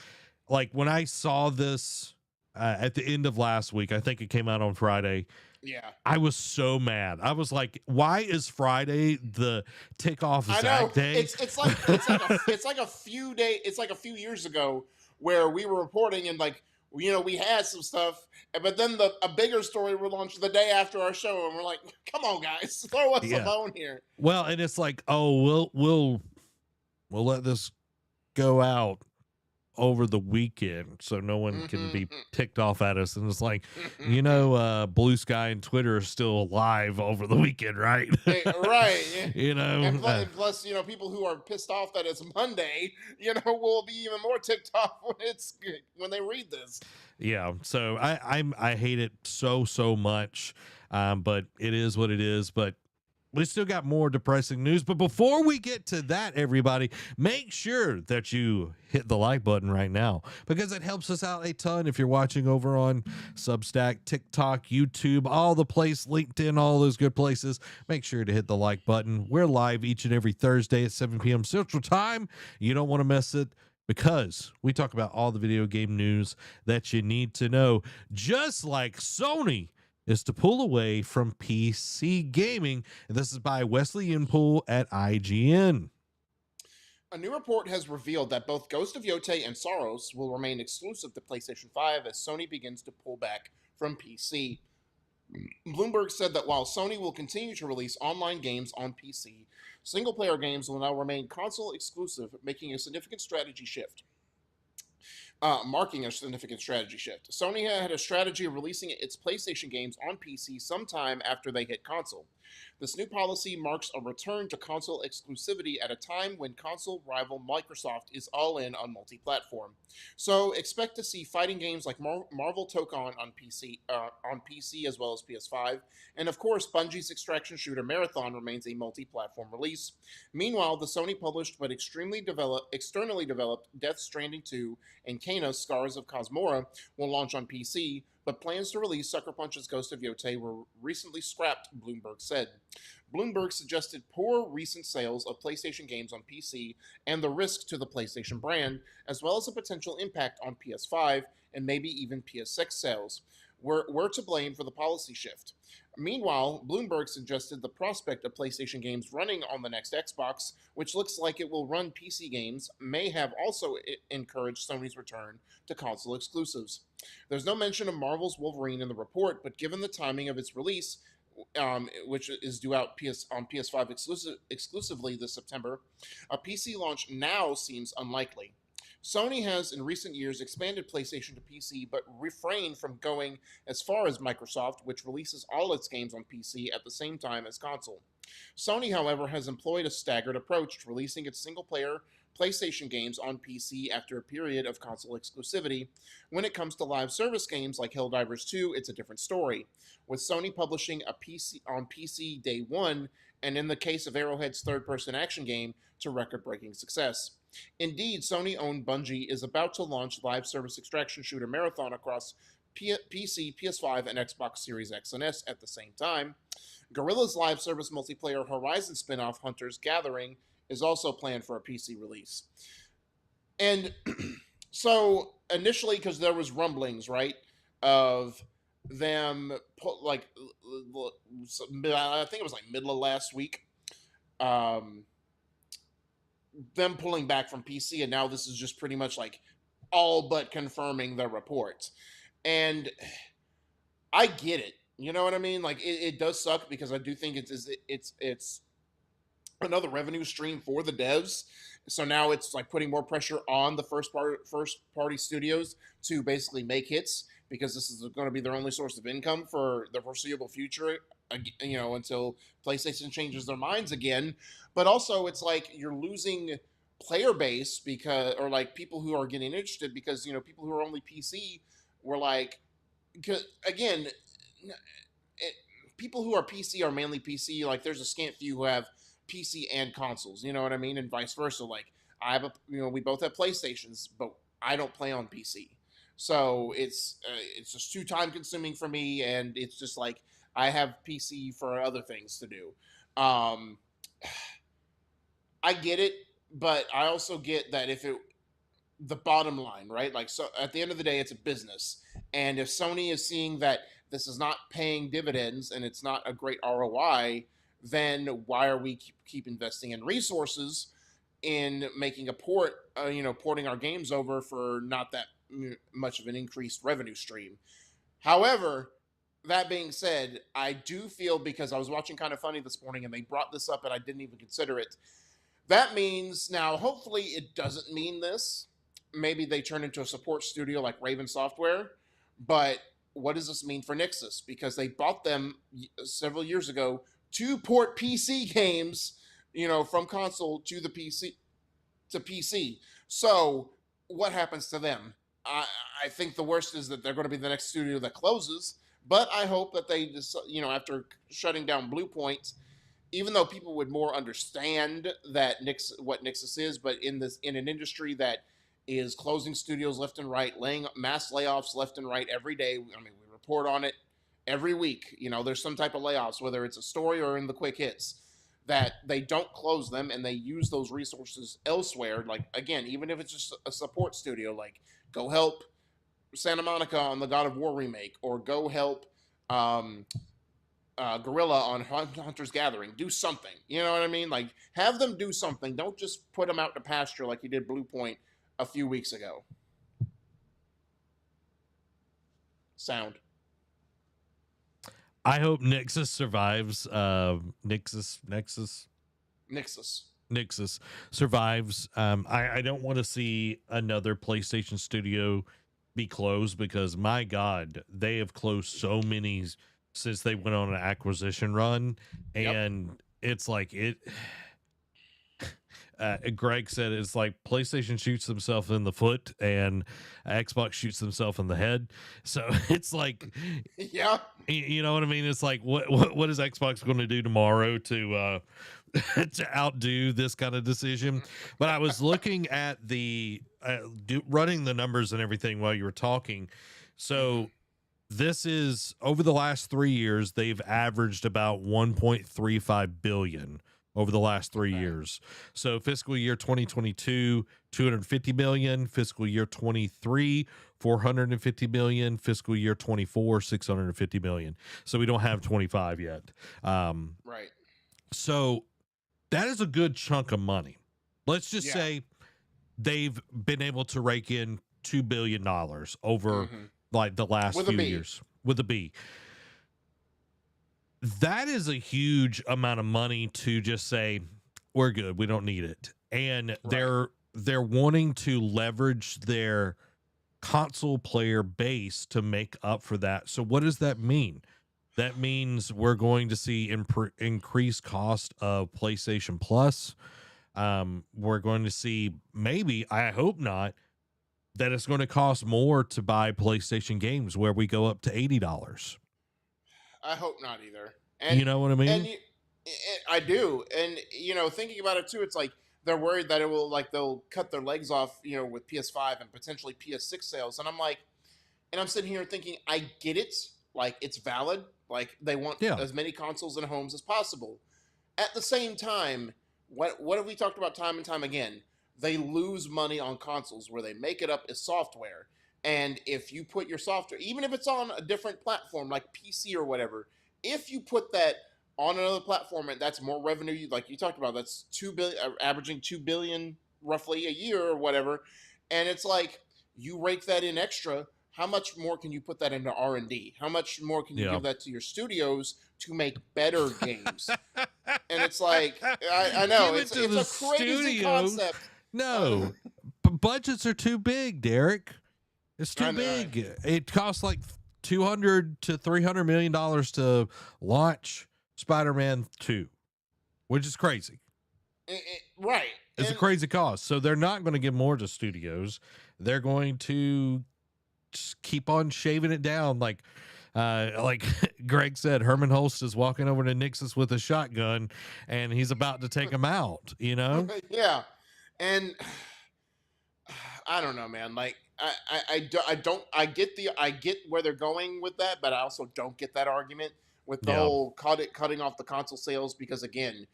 like when I saw this at the end of last week, I think it came out on Friday. Yeah, I was so mad. I was like, "Why is Friday the tick-off Zach day?" It's like a few days. It's like a few years ago where we were reporting and like. You know, we had some stuff, but then a bigger story will launch the day after our show, and we're like, "Come on, guys, throw us a bone here." Well, and it's like, oh, we'll let this go out over the weekend so no one can be ticked off at us. And it's like, you know, Blue Sky and Twitter are still alive over the weekend, right? Right. Yeah. You know, and plus, you know, people who are pissed off that it's Monday, you know, will be even more ticked off when they read this. Yeah. So I hate it so much. But it is what it is. But we still got more depressing news. But before we get to that, everybody, make sure that you hit the like button right now because it helps us out a ton. If you're watching over on Substack, TikTok, YouTube, all the place, LinkedIn, all those good places, make sure to hit the like button. We're live each and every Thursday at 7 p.m. Central Time. You don't want to miss it because we talk about all the video game news that you need to know, just like Sony is to pull away from PC gaming. And this is by Wesley Inpool at IGN. A new report has revealed that both Ghost of Yotei and Soros will remain exclusive to PlayStation 5 as Sony begins to pull back from PC. Bloomberg said that while Sony will continue to release online games on PC, single-player games will now remain console exclusive, making a significant strategy shift. Marking a significant strategy shift. Sony had a strategy of releasing its PlayStation games on PC sometime after they hit console. This new policy marks a return to console exclusivity at a time when console rival Microsoft is all in on multi-platform. So expect to see fighting games like Marvel Tokon on PC as well as PS5, and of course Bungie's extraction shooter Marathon remains a multi-platform release. Meanwhile, the Sony published but externally developed Death Stranding 2 and Kena Scars of Cosmora will launch on PC, but plans to release Sucker Punch's Ghost of Yotei were recently scrapped, Bloomberg said. Bloomberg suggested poor recent sales of PlayStation games on PC and the risk to the PlayStation brand, as well as a potential impact on PS5 and maybe even PS6 sales, were to blame for the policy shift. Meanwhile, Bloomberg suggested the prospect of PlayStation games running on the next Xbox, which looks like it will run PC games, may have also encouraged Sony's return to console exclusives. There's no mention of Marvel's Wolverine in the report, but given the timing of its release, which is due out on PS5 exclusively this September, a PC launch now seems unlikely. Sony has in recent years expanded PlayStation to PC, but refrained from going as far as Microsoft, which releases all its games on PC at the same time as console. Sony, however, has employed a staggered approach to releasing its single-player PlayStation games on PC after a period of console exclusivity. When it comes to live service games like Helldivers 2, it's a different story, with Sony publishing a PC on PC day one, and in the case of Arrowhead's third-person action game, to record-breaking success. Indeed, Sony-owned Bungie is about to launch live service extraction shooter Marathon across PC, PS5, and Xbox Series X and S at the same time. Guerrilla's live service multiplayer Horizon spin-off Hunter's Gathering is also planned for a PC release. And so initially, because there was rumblings, right, of them like I think it was like middle of last week, um, them pulling back from PC, and now this is just pretty much like all but confirming the report. And I get it. You know what I mean? Like it does suck because I do think it's another revenue stream for the devs. So now it's like putting more pressure on the first party studios to basically make hits because this is going to be their only source of income for the foreseeable future. You know, until PlayStation changes their minds again. But also, it's like you're losing player base because, or like people who are getting interested because people who are only PC were like, again, people who are PC are mainly PC. Like, there's a scant few who have PC and consoles. You know what I mean, and vice versa. Like, I have we both have PlayStations, but I don't play on PC. So it's just too time consuming for me, and it's just like I have PC for other things to do. I get it, but I also get that the bottom line, right? Like, so at the end of the day, it's a business. And if Sony is seeing that this is not paying dividends and it's not a great ROI, then why are we keep investing in resources in making a porting our games over for not that much of an increased revenue stream? However, that being said, I do feel, because I was watching Kind of Funny this morning and they brought this up and I didn't even consider it. That means now, hopefully, it doesn't mean this. Maybe they turn into a support studio like Raven Software. But what does this mean for Nixxes? Because they bought them several years ago to port PC games, from console to the PC. So what happens to them? I think the worst is that they're going to be the next studio that closes. But I hope that they just, after shutting down Bluepoint, even though people would more understand that what Nixxes is, but in an industry that is closing studios left and right, laying mass layoffs left and right every day. I mean, we report on it every week. There's some type of layoffs, whether it's a story or in the quick hits, that they don't close them and they use those resources elsewhere. Like, again, even if it's just a support studio, like go help Santa Monica on the God of War remake, or go help Guerrilla on Hunter's Gathering. Do something. You know what I mean? Like, have them do something. Don't just put them out to pasture like you did Bluepoint a few weeks ago. Sound. I hope Nixxes survives. Nixxes survives. I don't want to see another PlayStation studio be closed, because my God, they have closed so many since they went on an acquisition run, and it's like it. Greg said it's like PlayStation shoots themselves in the foot and Xbox shoots themselves in the head. So it's like, yeah, you know what I mean? It's like, what is Xbox going to do tomorrow to to outdo this kind of decision? But I was looking at the running the numbers and everything while you were talking. So this is, over the last 3 years, they've averaged about 1.35 billion over the last 3 years. So fiscal year 2022, 250 million, fiscal year 23, 450 million, fiscal year 24, 650 million. So we don't have 25 yet. Right. So that is a good chunk of money. Let's just say they've been able to rake in $2 billion over like the last few years with a B. That is a huge amount of money to just say, we're good, we don't need it. And they're wanting to leverage their console player base to make up for that. So what does that mean? That means we're going to see increased cost of PlayStation Plus. We're going to see, maybe, I hope not, that it's going to cost more to buy PlayStation games, where we go up to $80. I hope not either. And you know what I mean? And I do. And thinking about it too, it's like they're worried that they'll cut their legs off, with PS5 and potentially PS6 sales. And I'm like, And I'm sitting here thinking, I get it. Like, it's valid. Like, they want Yeah. as many consoles in homes as possible. At the same time, what have we talked about time and time again? They lose money on consoles where they make it up as software. And if you put your software, even if it's on a different platform like PC or whatever, if you put that on another platform and that's more revenue, like you talked about, that's 2 billion, averaging 2 billion roughly a year or whatever. And it's like you rake that in extra. How much more can you put that into R&D? How much more can you give that to your studios to make better games? And it's like, I know it's a crazy concept. No, budgets are too big, Derek. It's too big. It costs like $200 to $300 million to launch Spider-Man 2, which is crazy. Right. It's a crazy cost. So they're not going to give more to studios. They're going to just keep on shaving it down. Like Greg said, Herman Holst is walking over to Nixus with a shotgun and he's about to take him out, you know? Yeah. And I don't know, man. Like, I get where they're going with that, but I also don't get that argument with the whole cutting off the console sales, because again,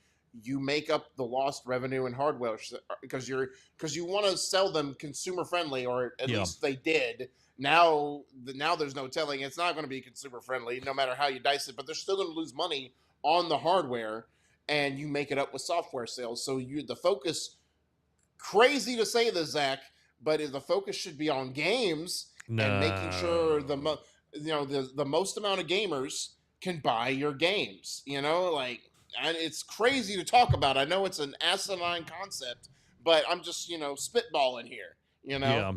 you make up the lost revenue in hardware because you want to sell them consumer friendly, or at least they did. Now there's no telling. It's not going to be consumer friendly no matter how you dice it, but they're still going to lose money on the hardware, and you make it up with software sales. So the focus, crazy to say this, Zach, but the focus should be on games and making sure the most amount of gamers can buy your games. Like, and it's crazy to talk about. I know it's an asinine concept, but I'm just spitballing here. Yeah.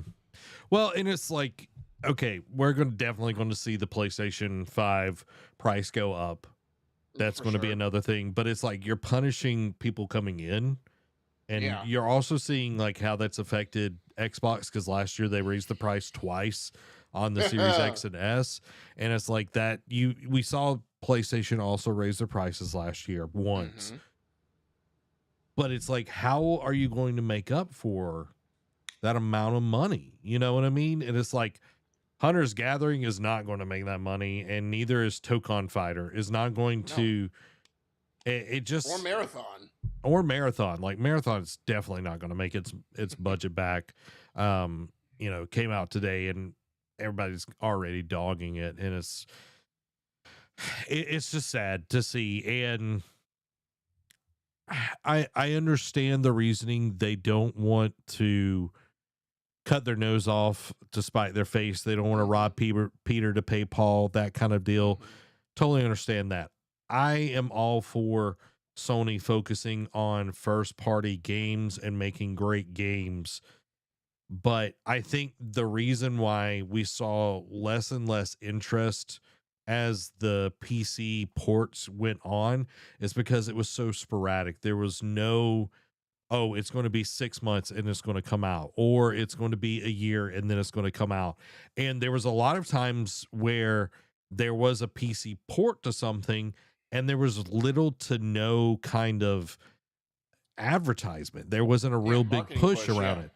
Well, and it's like, okay, we're definitely going to see the PlayStation 5 price go up. That's going to be another thing. But it's like you're punishing people coming in. And you're also seeing like how that's affected Xbox, because last year they raised the price twice on the Series X and S. And it's like that we saw PlayStation also raise their prices last year once. Mm-hmm. But it's like, how are you going to make up for that amount of money? You know what I mean? And it's like Hunter's Gathering is not going to make that money, and neither is Tokon Fighter is not going to. It just or Marathon. Like Marathon is definitely not going to make its budget back. Came out today and everybody's already dogging it, and it's just sad to see. And I understand the reasoning. They don't want to cut their nose off to spite their face. They don't want to rob Peter to pay Paul, that kind of deal. Totally understand that. I am all for Sony focusing on first party games and making great games. But I think the reason why we saw less and less interest as the PC ports went on is because it was so sporadic. There was no, oh, it's going to be 6 months and it's going to come out, or it's going to be a year and then it's going to come out. And there was a lot of times where there was a PC port to something and there was little to no kind of advertisement. There wasn't a real big push around it.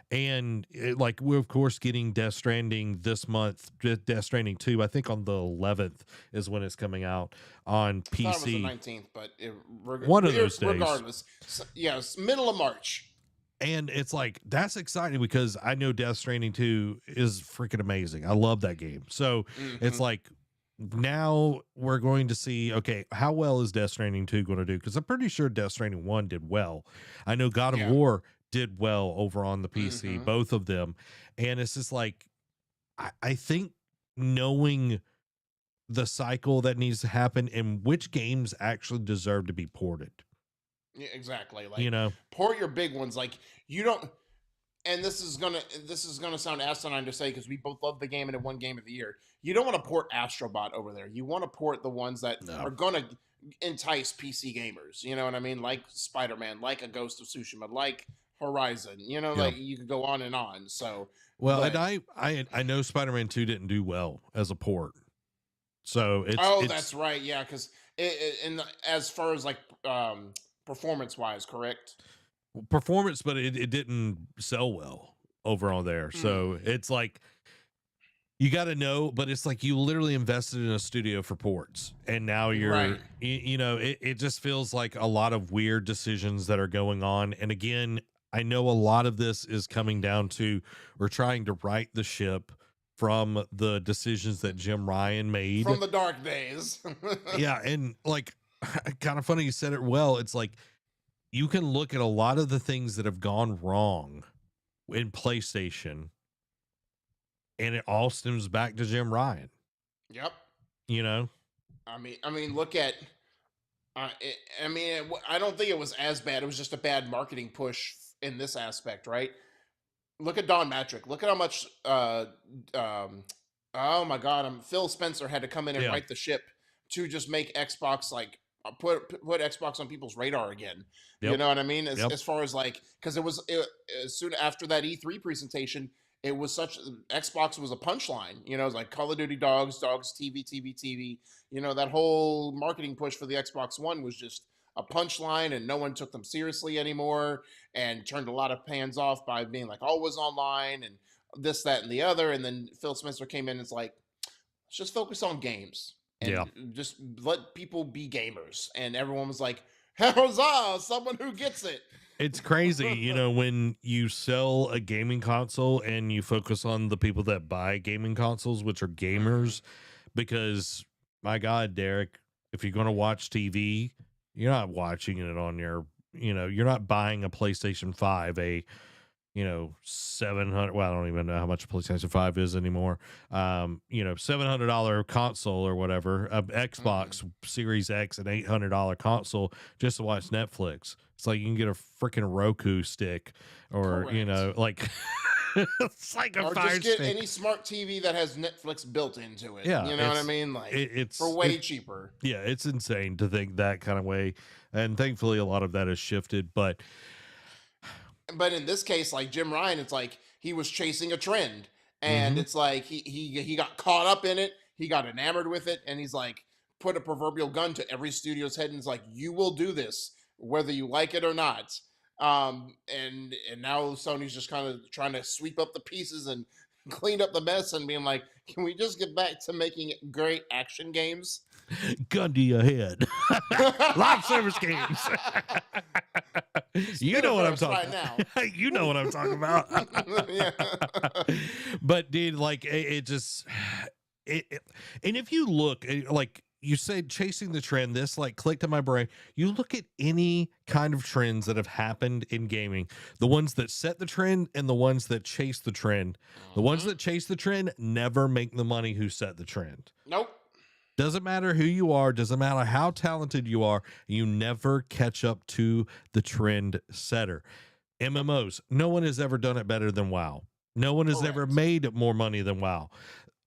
And like, we're of course getting Death Stranding this month, Death Stranding 2, I think on the 11th is when it's coming out on PC. I thought it was the 19th, but one of those days. Regardless, it's middle of March. And it's like, that's exciting because I know Death Stranding 2 is freaking amazing. I love that game. So it's like, now we're going to see, okay, how well is Death Stranding 2 going to do? Because I'm pretty sure Death Stranding 1 did well. I know God of War did well over on the PC, both of them. And it's just like, I think knowing the cycle that needs to happen and which games actually deserve to be ported. Yeah, exactly. Like, port your big ones. Like, you don't, and this is gonna sound asinine to say because we both love the game and it won Game of the Year. You don't want to port Astrobot over there. You want to port the ones that are gonna entice PC gamers. You know what I mean? Like Spider-Man, like a Ghost of Tsushima, like Horizon. Like you could go on and on. So and I know Spider-Man 2 didn't do well as a port. So that's right. Yeah, because as far as like performance wise, correct? Performance, but it didn't sell well over on there. So it's like, You got to know, but it's like you literally invested in a studio for ports, and now you're, Right. you know, it just feels like a lot of weird decisions that are going on. And again, I know a lot of this is coming down to we're trying to right the ship from the decisions that Jim Ryan made. From the dark days. Yeah. And like, kind of funny you said it well. It's like you can look at a lot of the things that have gone wrong in PlayStation, and it all stems back to Jim Ryan. Yep. You know, I mean, look at. I don't think it was as bad. It was just a bad marketing push in this aspect, right? Look at Don Matrick. Look at how much. Oh my God! Phil Spencer had to come in and yeah, right the ship to just make Xbox like put Xbox on people's radar again. You yep, know what I mean? yep, As far as like, because as soon after that E3 presentation, it was such Xbox was a punchline. You know, it was like Call of Duty dogs, dogs, TV, TV, TV. You know, that whole marketing push for the Xbox One was just a punchline, and no one took them seriously anymore, and turned a lot of fans off by being like always online and this, that, and the other. And then Phil Spencer came in and it's like, let's just focus on games yeah. and just let people be gamers. And everyone was like, huzzah, someone who gets it. It's crazy, you know, when you sell a gaming console and you focus on the people that buy gaming consoles, which are gamers, because my God, Derek, if you're going to watch TV, you're not watching it on your, you know, you're not buying a PlayStation 5, a, you know, 700, well, I don't even know how much a PlayStation 5 is anymore. You know, $700 console or whatever, Xbox Series X, an $800 console just to watch Netflix. It's like you can get a freaking Roku stick, or, Correct. you know, like it's like a or fire just get stick. any smart TV that has Netflix built into it. Yeah, You know what I mean? Like it's for way cheaper. Yeah, it's insane to think that kind of way. And thankfully a lot of that has shifted, but in this case, like Jim Ryan, it's like he was chasing a trend, and it's like he got caught up in it. He got enamored with it, and he's like put a proverbial gun to every studio's head, and it's like, you will do this whether you like it or not. And now Sony's just kind of trying to sweep up the pieces and clean up the mess, and being like, can we just get back to making great action games? gun to your head. Live service games. You know what I'm talking about. You know what I'm talking about. Yeah. But dude, like it just and if you look, like you said, chasing the trend, this like clicked in my brain. You look at any kind of trends that have happened in gaming, the ones that set the trend and the ones that chase the trend. The ones that chase the trend never make the money who set the trend. Nope. Doesn't matter who you are, doesn't matter how talented you are, you never catch up to the trend setter. MMOs, no one has ever done it better than WoW. No one has ever made more money than WoW.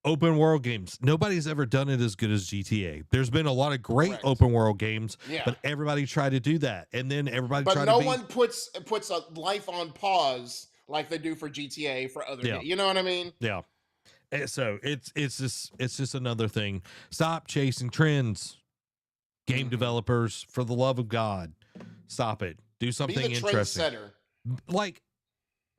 Open world games, nobody's ever done it as good as GTA. There's been a lot of great open world games, but everybody tried to do that, and then everybody tried no to one puts a life on pause like they do for GTA for other games. You know what I mean? Yeah. So it's just another thing. Stop chasing trends, game developers. For the love of God, stop it. Do something Be the interesting. Trendsetter. Like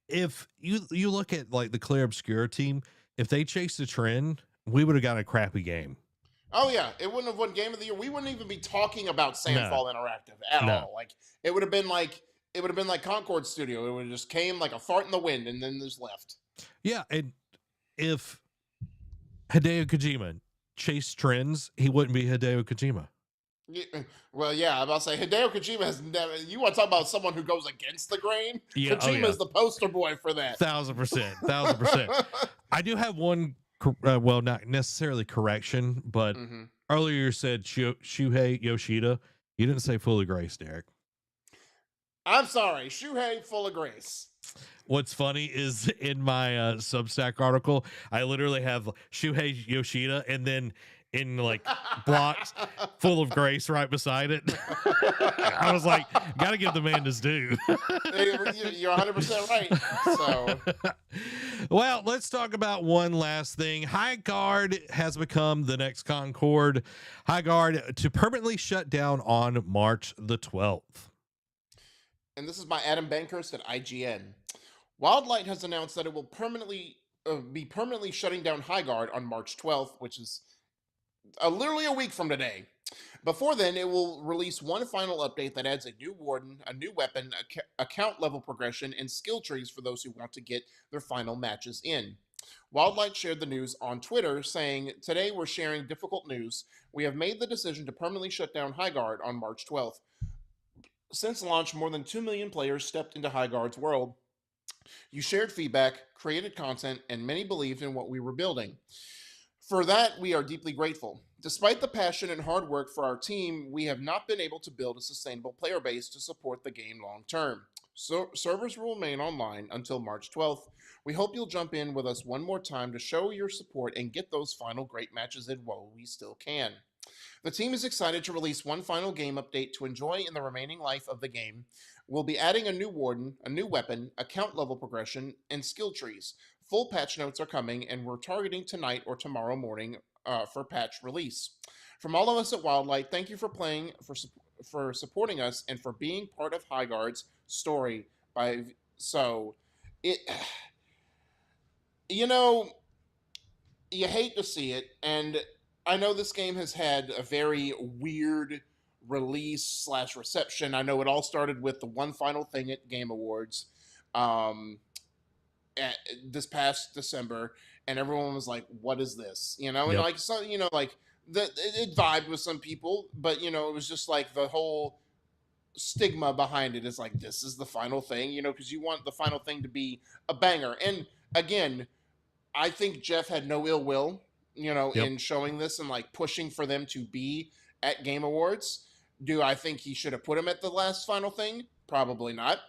if you look at like the Clear Obscura team, if they chased the trend, we would have got a crappy game. Oh yeah, it wouldn't have won Game of the Year. We wouldn't even be talking about Sandfall Interactive at all. Like it would have been like Concord Studio. It would have just came like a fart in the wind and then just left. Yeah, and if Hideo Kojima chased trends, he wouldn't be Hideo Kojima. Yeah, well, yeah, I'm about to say Hideo Kojima has never. You want to talk about someone who goes against the grain? Yeah, Kojima is the poster boy for that. 1,000%. I do have one, well, not necessarily correction, but earlier you said Shuhei Yoshida. You didn't say Full of Grace, Derek. I'm sorry, Shuhei Full of Grace. What's funny is in my Substack article, I literally have Shuhei Yoshida and then in like blocks Full of Grace right beside it. I was like, gotta give the man his due. You're 100% right. So, well, let's talk about one last thing. Highguard has become the next Concord. Highguard to permanently shut down on March the 12th. And this is by Adam Bankhurst at IGN. Wildlight has announced that it will permanently be permanently shutting down Highguard on March 12th, which is literally a week from today. Before then, it will release one final update that adds a new warden, a new weapon, account level progression, and skill trees for those who want to get their final matches in. Wildlight shared the news on Twitter, saying, "Today we're sharing difficult news. We have made the decision to permanently shut down Highguard on March 12th. Since launch, more than 2 million players stepped into Highguard's world. You shared feedback, created content, and many believed in what we were building. For that, we are deeply grateful. Despite the passion and hard work for our team, we have not been able to build a sustainable player base to support the game long term. So, servers will remain online until March 12th. We hope you'll jump in with us one more time to show your support and get those final great matches in while we still can. The team is excited to release one final game update to enjoy in the remaining life of the game. We'll be adding a new warden, a new weapon, account level progression, and skill trees. Full patch notes are coming, and we're targeting tonight or tomorrow morning for patch release. From all of us at Wildlight, thank you for playing, for supporting us, and for being part of Highguard's story. So, it, you know, you hate to see it, and I know this game has had a very weird release slash reception. I know it all started with the one final thing at Game Awards um, this past December, and everyone was like, "What is this?" You know, and Yep. like so, you know, like it vibed with some people, but you know, it was just like the whole stigma behind it is like this is the final thing, you know, because you want the final thing to be a banger. And again, I think Jeff had no ill will, you know, Yep. in showing this and like pushing for them to be at Game Awards. Do I think he should have put him at the last final thing? Probably not.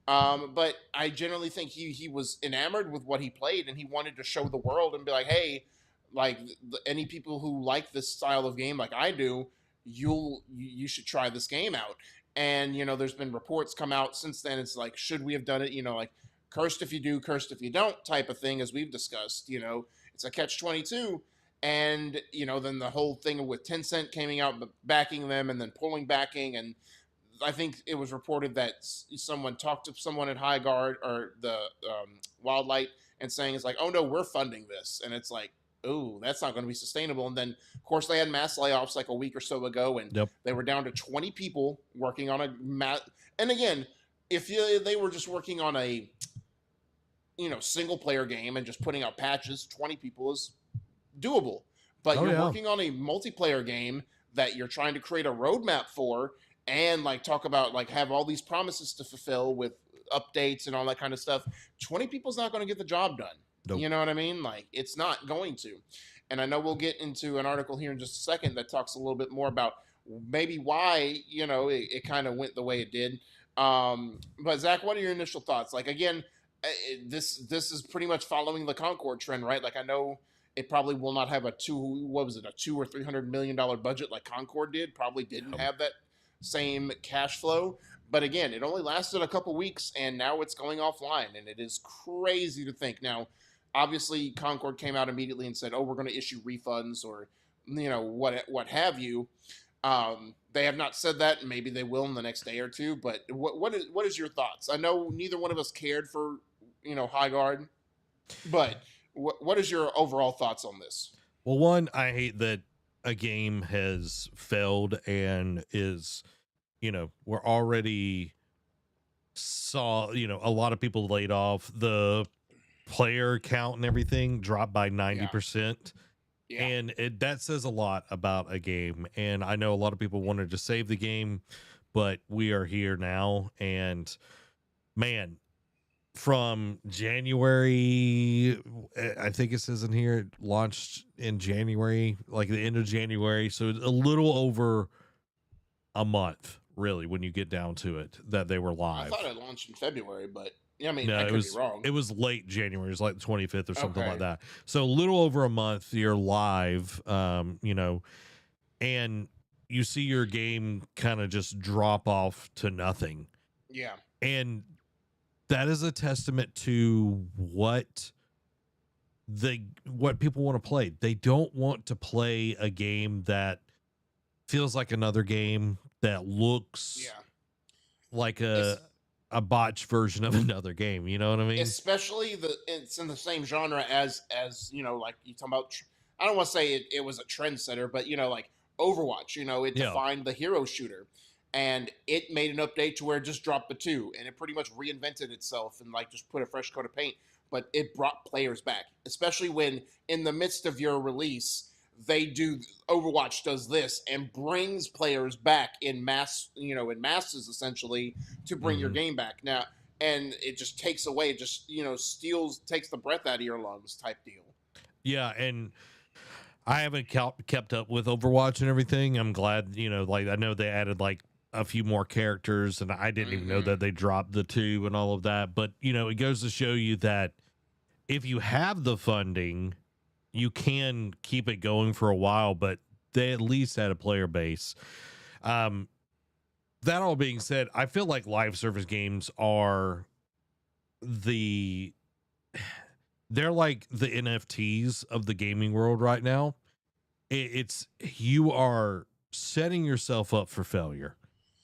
But I generally think he was enamored with what he played and he wanted to show the world and be like, hey, like any people who like this style of game like I do, you should try this game out. And you know, there's been reports come out since then. It's like, should we have done it? You know, like cursed if you do, cursed if you don't type of thing, as we've discussed. You know, it's a catch 22. And, you know, then the whole thing with Tencent coming out backing them and then pulling backing. And I think it was reported that someone talked to someone at Highguard or the Wildlight and saying, it's like, oh no, we're funding this. And it's like, oh, that's not going to be sustainable. And then, of course, they had mass layoffs like a week or so ago, and Yep. they were down to 20 people working on a And again, if they were just working on a single player game and just putting out patches, 20 people is doable. But you're working on a multiplayer game that you're trying to create a roadmap for and like talk about like have all these promises to fulfill with updates and all that kind of stuff. 20 people's not going to get the job done. Nope. You know what I mean? Like it's not going to. And I know we'll get into an article here in just a second that talks a little bit more about maybe why, it kind of went the way it did. But Zach, what are your initial thoughts? Like, again, this is pretty much following the Concord trend, right? Like I know it probably will not have a $2 or $300 million budget like Concord did. Probably didn't have that same cash flow. But again, it only lasted a couple weeks, and now it's going offline, and it is crazy to think. Now, obviously, Concord came out immediately and said, "Oh, we're going to issue refunds or what have you." They have not said that. Maybe they will in the next day or two. But what is your thoughts? I know neither one of us cared for Highguard, but what is your overall thoughts on this? Well, one, I hate that a game has failed and is, we're already saw, a lot of people laid off. The player count and everything dropped by 90%. Yeah. And that says a lot about a game. And I know a lot of people wanted to save the game, but we are here now. And man, from January, I think it says in here, it launched in January, like the end of January. So a little over a month, really, when you get down to it, that they were live. I thought it launched in February, but I mean, no, I could be wrong. It was late January. It was like the 25th or something like that. So a little over a month, you're live, and you see your game kind of just drop off to nothing. Yeah. And that is a testament to what people want to play. They don't want to play a game that feels like another game, that looks like a botched version of another game. You know what I mean? Especially it's in the same genre as like you talking about. I don't want to say it was a trendsetter, but like Overwatch. It defined the hero shooter, and it made an update to where it just dropped the 2, and it pretty much reinvented itself and like just put a fresh coat of paint. But it brought players back, especially when in the midst of your release, Overwatch does this and brings players back in masses essentially to bring your game back now, and it just takes away, takes the breath out of your lungs type deal. Yeah, and I haven't kept up with Overwatch and everything. I'm glad, like I know they added like a few more characters, and I didn't even know that they dropped the 2 and all of that. But it goes to show you that if you have the funding, you can keep it going for a while, but they at least had a player base. That all being said, I feel like live service games are they're like the NFTs of the gaming world right now. You are setting yourself up for failure.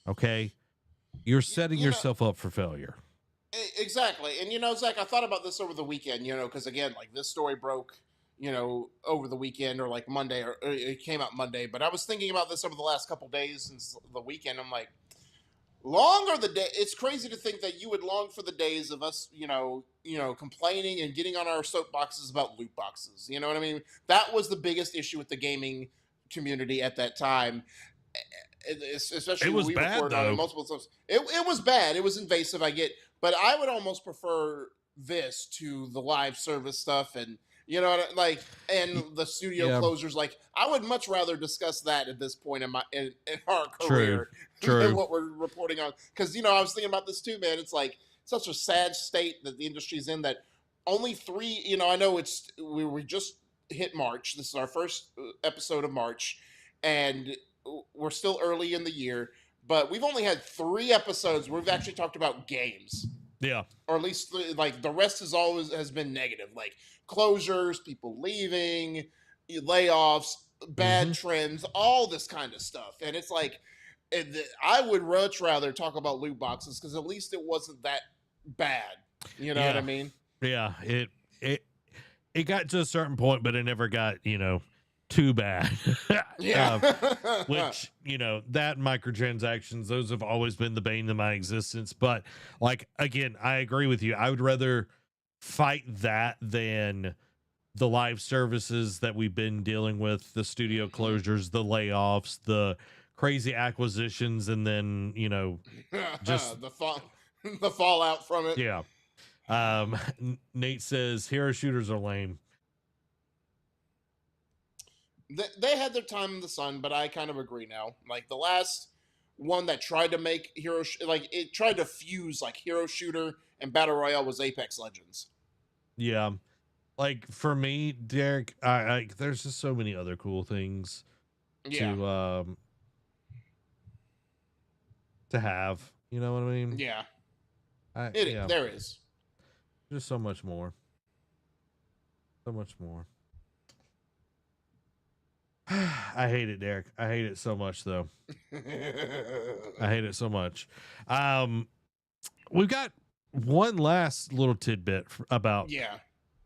Okay. You're setting yourself up for failure. Exactly. And Zach, I thought about this over the weekend, because again, like this story broke, over the weekend or like Monday, or it came out Monday, but I was thinking about this over the last couple days since the weekend. I'm like, long are the day. It's crazy to think that you would long for the days of us, complaining and getting on our soapboxes about loot boxes. You know what I mean? That was the biggest issue with the gaming community at that time. Especially when we recorded on multiple times. It was bad. It was invasive, I get. But I would almost prefer this to the live service stuff and and the studio closures. Like, I would much rather discuss that at this point in our career than what we're reporting on. Because I was thinking about this too, man. It's like such a sad state that the industry's in that only 3. I know we just hit March. This is our first episode of March, and we're still early in the year. But we've only had 3 episodes where we've actually talked about games. Yeah. Or at least like the rest has been negative, like closures, people leaving, layoffs, bad trends, all this kind of stuff. And it's like, I would much rather talk about loot boxes because at least it wasn't that bad. You know what I mean? Yeah. It got to a certain point, but it never got, too bad. Which, that microtransactions, those have always been the bane of my existence. But like, again, I agree with you. I would rather fight that than the live services that we've been dealing with, the studio closures, the layoffs, the crazy acquisitions, and then, just the fallout from it. Yeah. Nate says hero shooters are lame. They had their time in the sun, but I kind of agree now. Like the last one that tried to make it tried to fuse like hero shooter and battle royale was Apex Legends. Yeah, like for me, Derek, I there's just so many other cool things to have. You know what I mean? Yeah, yeah. There is just so much more. So much more. I hate it, Derek. I hate it so much, though. I hate it so much. We've got one last little tidbit about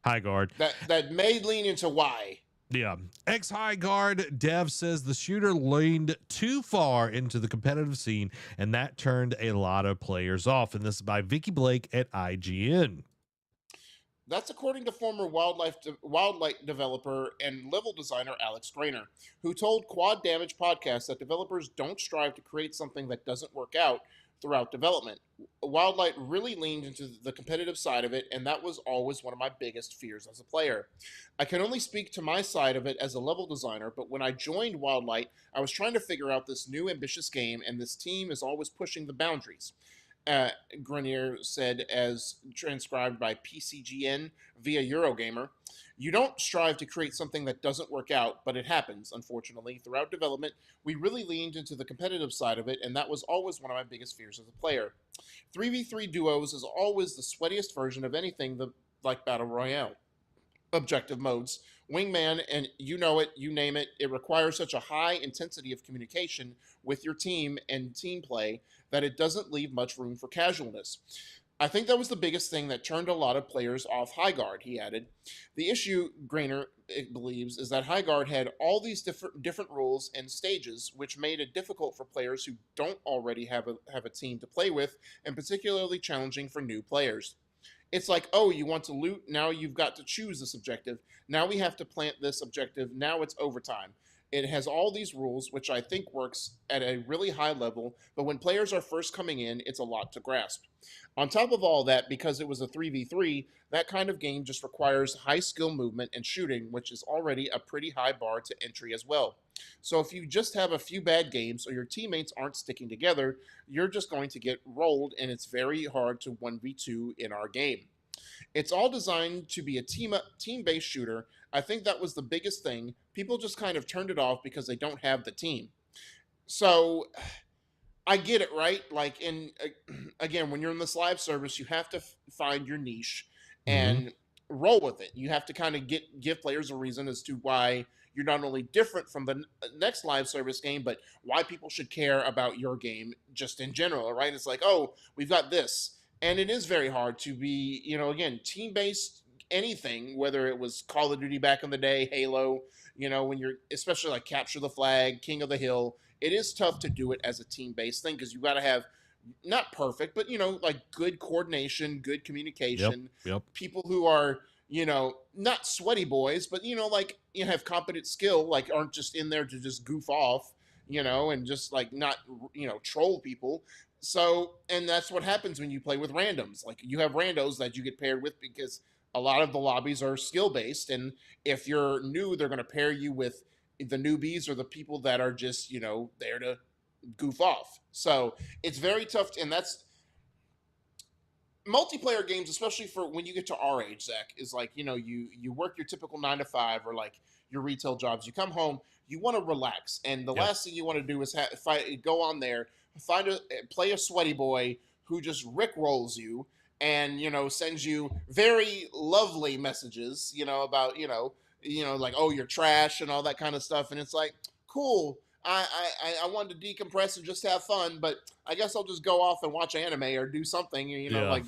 Highguard that may lean into why. Yeah. Highguard dev says the shooter leaned too far into the competitive scene, and that turned a lot of players off. And this is by Vicky Blake at IGN. That's according to former Wildlight developer and level designer Alex Grainer, who told Quad Damage podcast that developers don't strive to create something that doesn't work out throughout development. Wildlight really leaned into the competitive side of it, and that was always one of my biggest fears as a player. I can only speak to my side of it as a level designer, but when I joined Wildlight, I was trying to figure out this new ambitious game, and this team is always pushing the boundaries. Grenier said, as transcribed by PCGN via Eurogamer. You don't strive to create something that doesn't work out, but it happens, unfortunately. Throughout development, we really leaned into the competitive side of it, and that was always one of my biggest fears as a player. 3v3 duos is always the sweatiest version of anything like Battle Royale. Objective modes. Wingman, and you know it, you name it, it requires such a high intensity of communication with your team and team play that it doesn't leave much room for casualness. I think that was the biggest thing that turned a lot of players off Highguard, he added. The issue, Grainer believes, is that Highguard had all these different rules and stages, which made it difficult for players who don't already have a team to play with, and particularly challenging for new players. It's like, oh, you want to loot? Now you've got to choose this objective. Now we have to plant this objective. Now it's overtime. It has all these rules, which I think works at a really high level, but when players are first coming in, it's a lot to grasp. On top of all that, because it was a 3v3, that kind of game just requires high skill movement and shooting, which is already a pretty high bar to entry as well. So if you just have a few bad games or your teammates aren't sticking together, you're just going to get rolled, and it's very hard to 1v2 in our game. It's all designed to be a team-based shooter. I think that was the biggest thing. People just kind of turned it off because they don't have the team. So I get it, right? Like, again, when you're in this live service, you have to find your niche and roll with it. You have to kind of give players a reason as to why you're not only different from the next live service game, but why people should care about your game just in general, right? It's like, oh, we've got this. And it is very hard to be, again, team-based anything, whether it was Call of Duty back in the day, Halo, when you're, especially like Capture the Flag, King of the Hill, it is tough to do it as a team-based thing because you got to have, not perfect, but, like good coordination, good communication, people who are, not sweaty boys, but, like, have competent skill, like aren't just in there to just goof off, and just like not, troll people. So, and that's what happens when you play with randoms. Like, you have randos that you get paired with because a lot of the lobbies are skill based. And if you're new, they're going to pair you with the newbies or the people that are just, there to goof off. So it's very tough. And that's multiplayer games, especially for when you get to our age, Zach, is like, you work your typical 9 to 5 or like your retail jobs. You come home, you want to relax. And the last thing you want to do is go on there, play a sweaty boy who just rickrolls you and sends you very lovely messages about like, oh, you're trash and all that kind of stuff, and it's like, cool, I wanted to decompress and just have fun, but I guess I'll just go off and watch anime or do something, like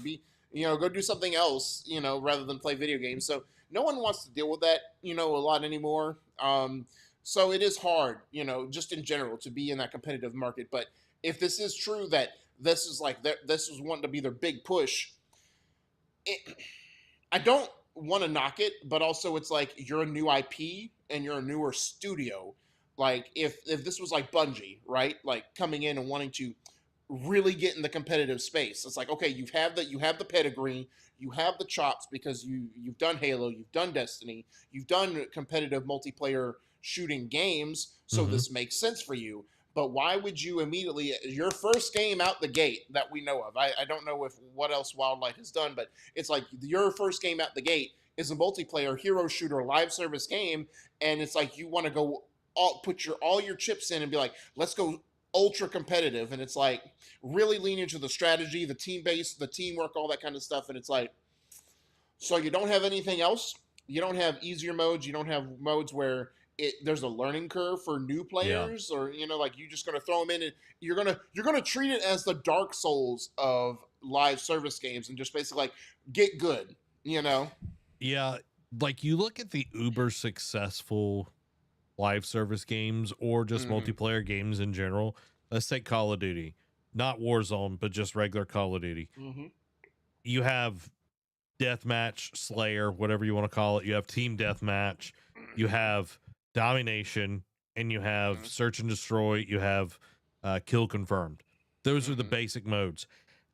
go do something else, rather than play video games. So no one wants to deal with that a lot anymore. So it is hard, just in general, to be in that competitive market. But if this is true that this is wanting to be their big push, I don't want to knock it, but also it's like, you're a new IP and you're a newer studio. Like, if this was like Bungie, right? Like coming in and wanting to really get in the competitive space, it's like, okay, you have the pedigree, you have the chops because you've done Halo, you've done Destiny, you've done competitive multiplayer shooting games, so this makes sense for you. But why would you immediately, your first game out the gate that we know of, I don't know what else Wildlight has done, but it's like your first game out the gate is a multiplayer hero shooter live service game, and it's like you want to go put all your chips in and be like, let's go ultra competitive, and it's like really lean into the strategy, the team base, the teamwork, all that kind of stuff, and it's like, so you don't have anything else? You don't have easier modes? You don't have modes where there's a learning curve for new players, or like you just gonna throw them in and you're gonna treat it as the Dark Souls of live service games and just basically like get good, Yeah, like you look at the uber successful live service games or just multiplayer games in general. Let's take Call of Duty, not Warzone, but just regular Call of Duty. You have Deathmatch, Slayer, whatever you want to call it. You have Team Deathmatch. You have Domination, and you have Search and Destroy. You have Kill Confirmed. Those are the basic modes.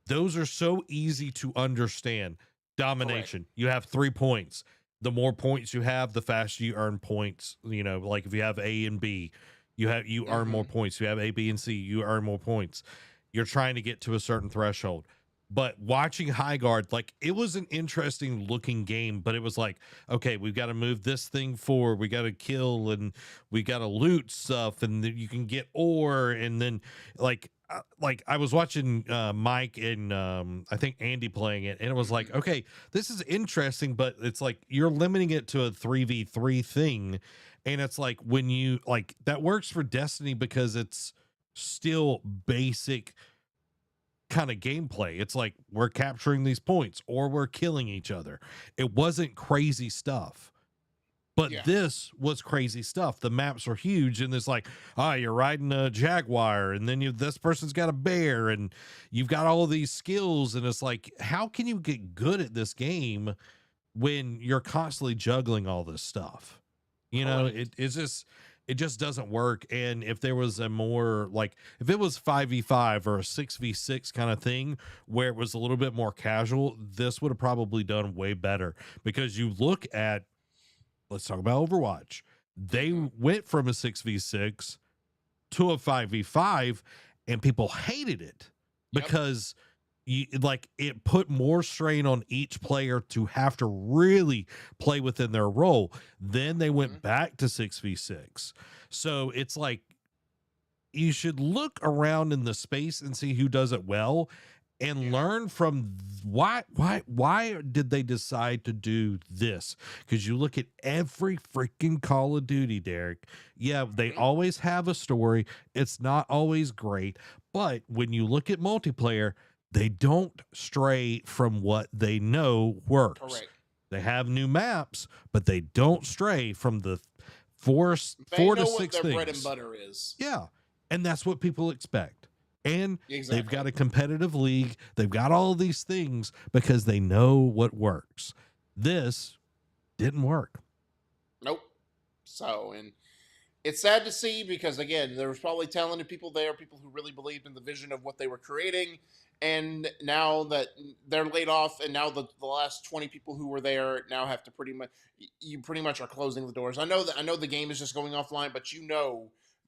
Those are so easy to understand. Domination, you have 3 points. The more points you have, the faster you earn points. Like if you have A and B, you earn more points. You have A, B, and C, you earn more points. You're trying to get to a certain threshold. But watching Highguard, like, it was an interesting looking game, but it was like, okay, we've got to move this thing forward. We got to kill and we got to loot stuff, and then you can get ore. And then like I was watching Mike and I think Andy playing it, and it was like, okay, this is interesting, but it's like you're limiting it to a 3v3 thing. And it's like, when you like, that works for Destiny because it's still basic kind of gameplay. It's like we're capturing these points or we're killing each other. It wasn't crazy stuff. But this was crazy stuff. The maps were huge, and it's like, you're riding a jaguar, and then this person's got a bear, and you've got all these skills, and it's like, how can you get good at this game when you're constantly juggling all this stuff? You know, it just doesn't work. And if there was a more if it was 5v5 or a 6v6 kind of thing where it was a little bit more casual, this would have probably done way better. Because you look at, let's talk about Overwatch. They went from a 6v6 to a 5v5, and people hated it because it put more strain on each player to have to really play within their role. Then they went back to 6v6. So it's like, you should look around in the space and see who does it well, and learn from why did they decide to do this? Because you look at every freaking Call of Duty, Derek. Yeah, they always have a story. It's not always great, but when you look at multiplayer, they don't stray from what they know works. Correct. They have new maps, but they don't stray from the four to six things. They know what their bread and butter is. Yeah, and that's what people expect. And they've got a competitive league. They've got all these things because they know what works. This didn't work. Nope. So, and it's sad to see because, again, there was probably talented people there, people who really believed in the vision of what they were creating. And now that they're laid off, and now the last 20 people who were there now have to pretty much are closing the doors. I know the game is just going offline, but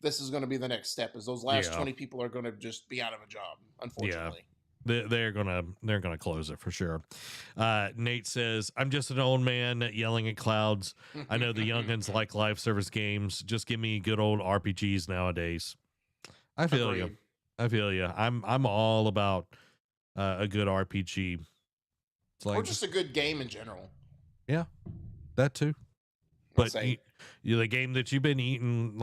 this is going to be the next step, is those last 20 people are going to just be out of a job, unfortunately. Yeah. They're gonna close it for sure. Nate says, I'm just an old man yelling at clouds. I know the youngins like live service games. Just give me good old RPGs nowadays. I feel you. I'm all about a good RPG. It's like, or just a good game in general. Yeah, that too. But the game that you've been eating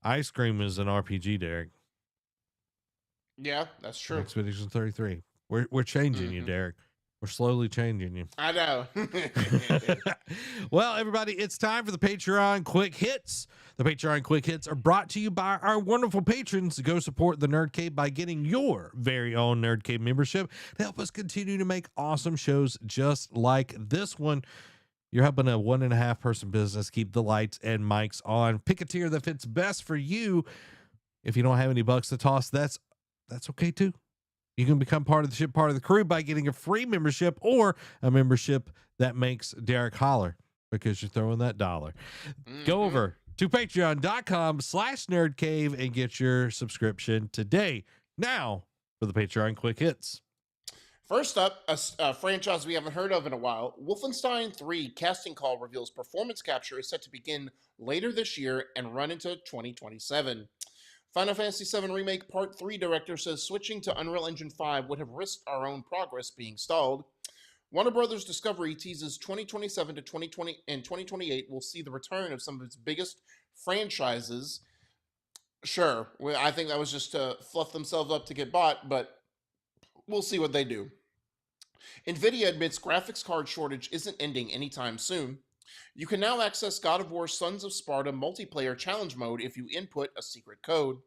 ice cream is an RPG, Derek. Yeah, that's true. Expedition 33. We're changing you, Derek. We're slowly changing you. I know. Well, everybody, it's time for the Patreon Quick Hits. The Patreon Quick Hits are brought to you by our wonderful patrons. Go support the Nerd Cave by getting your very own Nerd Cave membership to help us continue to make awesome shows just like this one. You're helping a 1.5 person business keep the lights and mics on. Pick a tier that fits best for you. If you don't have any bucks to toss, that's okay too. You can become part of the crew by getting a free membership or a membership that makes Derek holler because you're throwing that dollar. Go over to patreon.com/nerdcave and get your subscription today. Now for the Patreon Quick Hits. First up, a franchise we haven't heard of in a while, Wolfenstein 3 Casting Call reveals performance capture is set to begin later this year and run into 2027. Final Fantasy VII Remake Part 3 director says switching to Unreal Engine 5 would have risked our own progress being stalled. Warner Brothers Discovery teases 2027 to 2020 and 2028 will see the return of some of its biggest franchises. Sure, I think that was just to fluff themselves up to get bought, but we'll see what they do. Nvidia admits graphics card shortage isn't ending anytime soon. You can now access God of War Sons of Sparta multiplayer challenge mode if you input a secret code.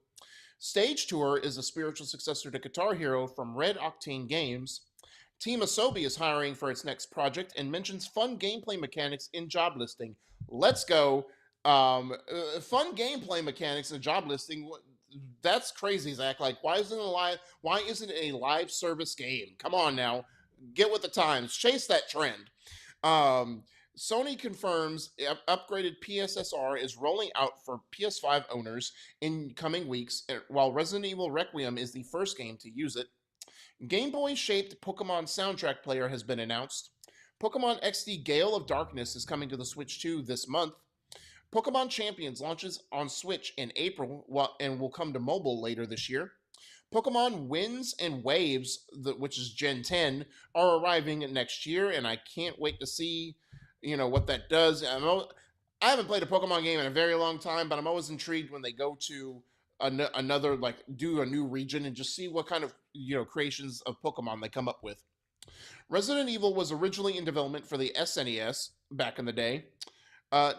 Stage Tour is a spiritual successor to Guitar Hero from Red Octane Games. Team Asobi is hiring for its next project and mentions fun gameplay mechanics in job listing. Let's go. Fun gameplay mechanics in job listing. That's crazy, Zach. Like, why isn't it a live service game? Come on now. Get with the times. Chase that trend. Sony confirms upgraded PSSR is rolling out for PS5 owners in coming weeks, while Resident Evil Requiem is the first game to use it. Game Boy-shaped Pokemon soundtrack player has been announced. Pokemon XD Gale of Darkness is coming to the Switch 2 this month. Pokemon Champions launches on Switch in April and will come to mobile later this year. Pokemon Winds and Waves, which is Gen 10, are arriving next year, and I can't wait to see what that does. I haven't played a Pokemon game in a very long time, but I'm always intrigued when they go to another, like, do a new region and just see what kind of creations of Pokemon they come up with. Resident Evil was originally in development for the SNES back in the day.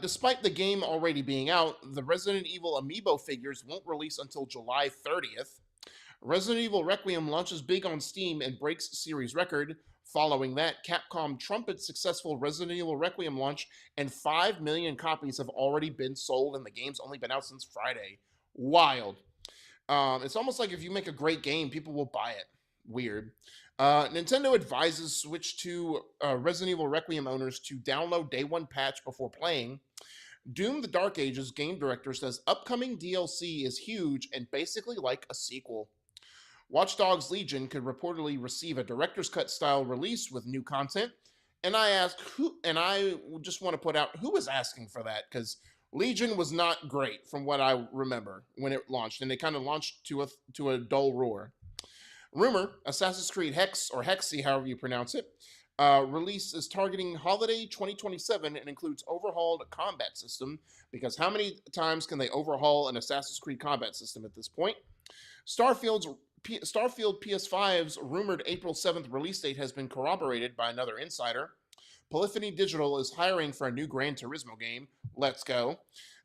Despite the game already being out, the Resident Evil amiibo figures won't release until July 30th. Resident Evil Requiem launches big on Steam and breaks series record. Following that, Capcom trumpets successful Resident Evil Requiem launch, and 5 million copies have already been sold, and the game's only been out since Friday. Wild. It's almost like if you make a great game, people will buy it. Weird. Nintendo advises Switch 2 Resident Evil Requiem owners to download Day 1 patch before playing. Doom the Dark Ages game director says upcoming DLC is huge and basically like a sequel. Watch Dogs Legion could reportedly receive a director's cut style release with new content. And I just want to put out who was asking for that, because Legion was not great from what I remember when it launched, and it kind of launched to a dull roar. Rumor, Assassin's Creed Hex, or Hexy, however you pronounce it, release is targeting holiday 2027 and includes overhauled combat system, because how many times can they overhaul an Assassin's Creed combat system at this point? Starfield PS5's rumored April 7th release date has been corroborated by another insider. Polyphony Digital is hiring for a new Gran Turismo game. Let's go.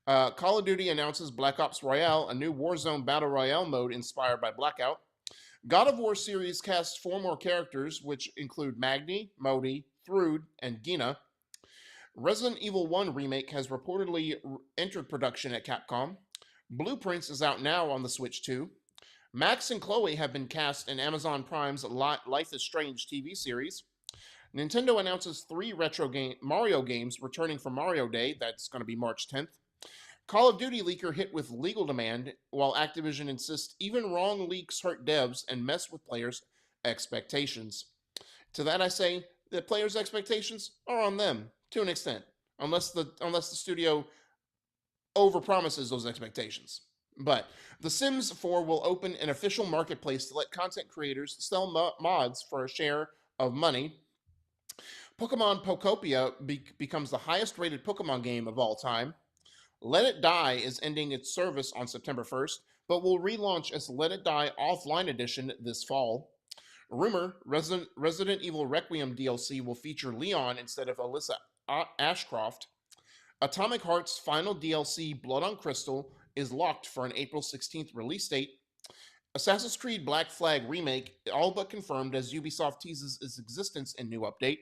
Call of Duty announces Black Ops Royale, a new Warzone Battle Royale mode inspired by Blackout. God of War series casts 4 more characters, which include Magni, Modi, Thrud, and Gina. Resident Evil 1 remake has reportedly entered production at Capcom. Blueprints is out now on the Switch 2. Max and Chloe have been cast in Amazon Prime's Life is Strange TV series. Nintendo announces 3 retro Mario games returning for Mario Day. That's going to be March 10th. Call of Duty leaker hit with legal demand, while Activision insists even wrong leaks hurt devs and mess with players' expectations. To that I say, the players' expectations are on them, to an extent, unless the studio overpromises those expectations. But The Sims 4 will open an official marketplace to let content creators sell mods for a share of money. Pokemon Pokopia becomes the highest rated Pokemon game of all time. Let It Die is ending its service on September 1st, but will relaunch as Let It Die Offline Edition this fall. Rumor, Resident Evil Requiem DLC will feature Leon instead of Alyssa Ashcroft. Atomic Heart's final DLC, Blood on Crystal, is locked for an April 16th release date. Assassin's Creed Black Flag Remake all but confirmed as Ubisoft teases its existence in new update.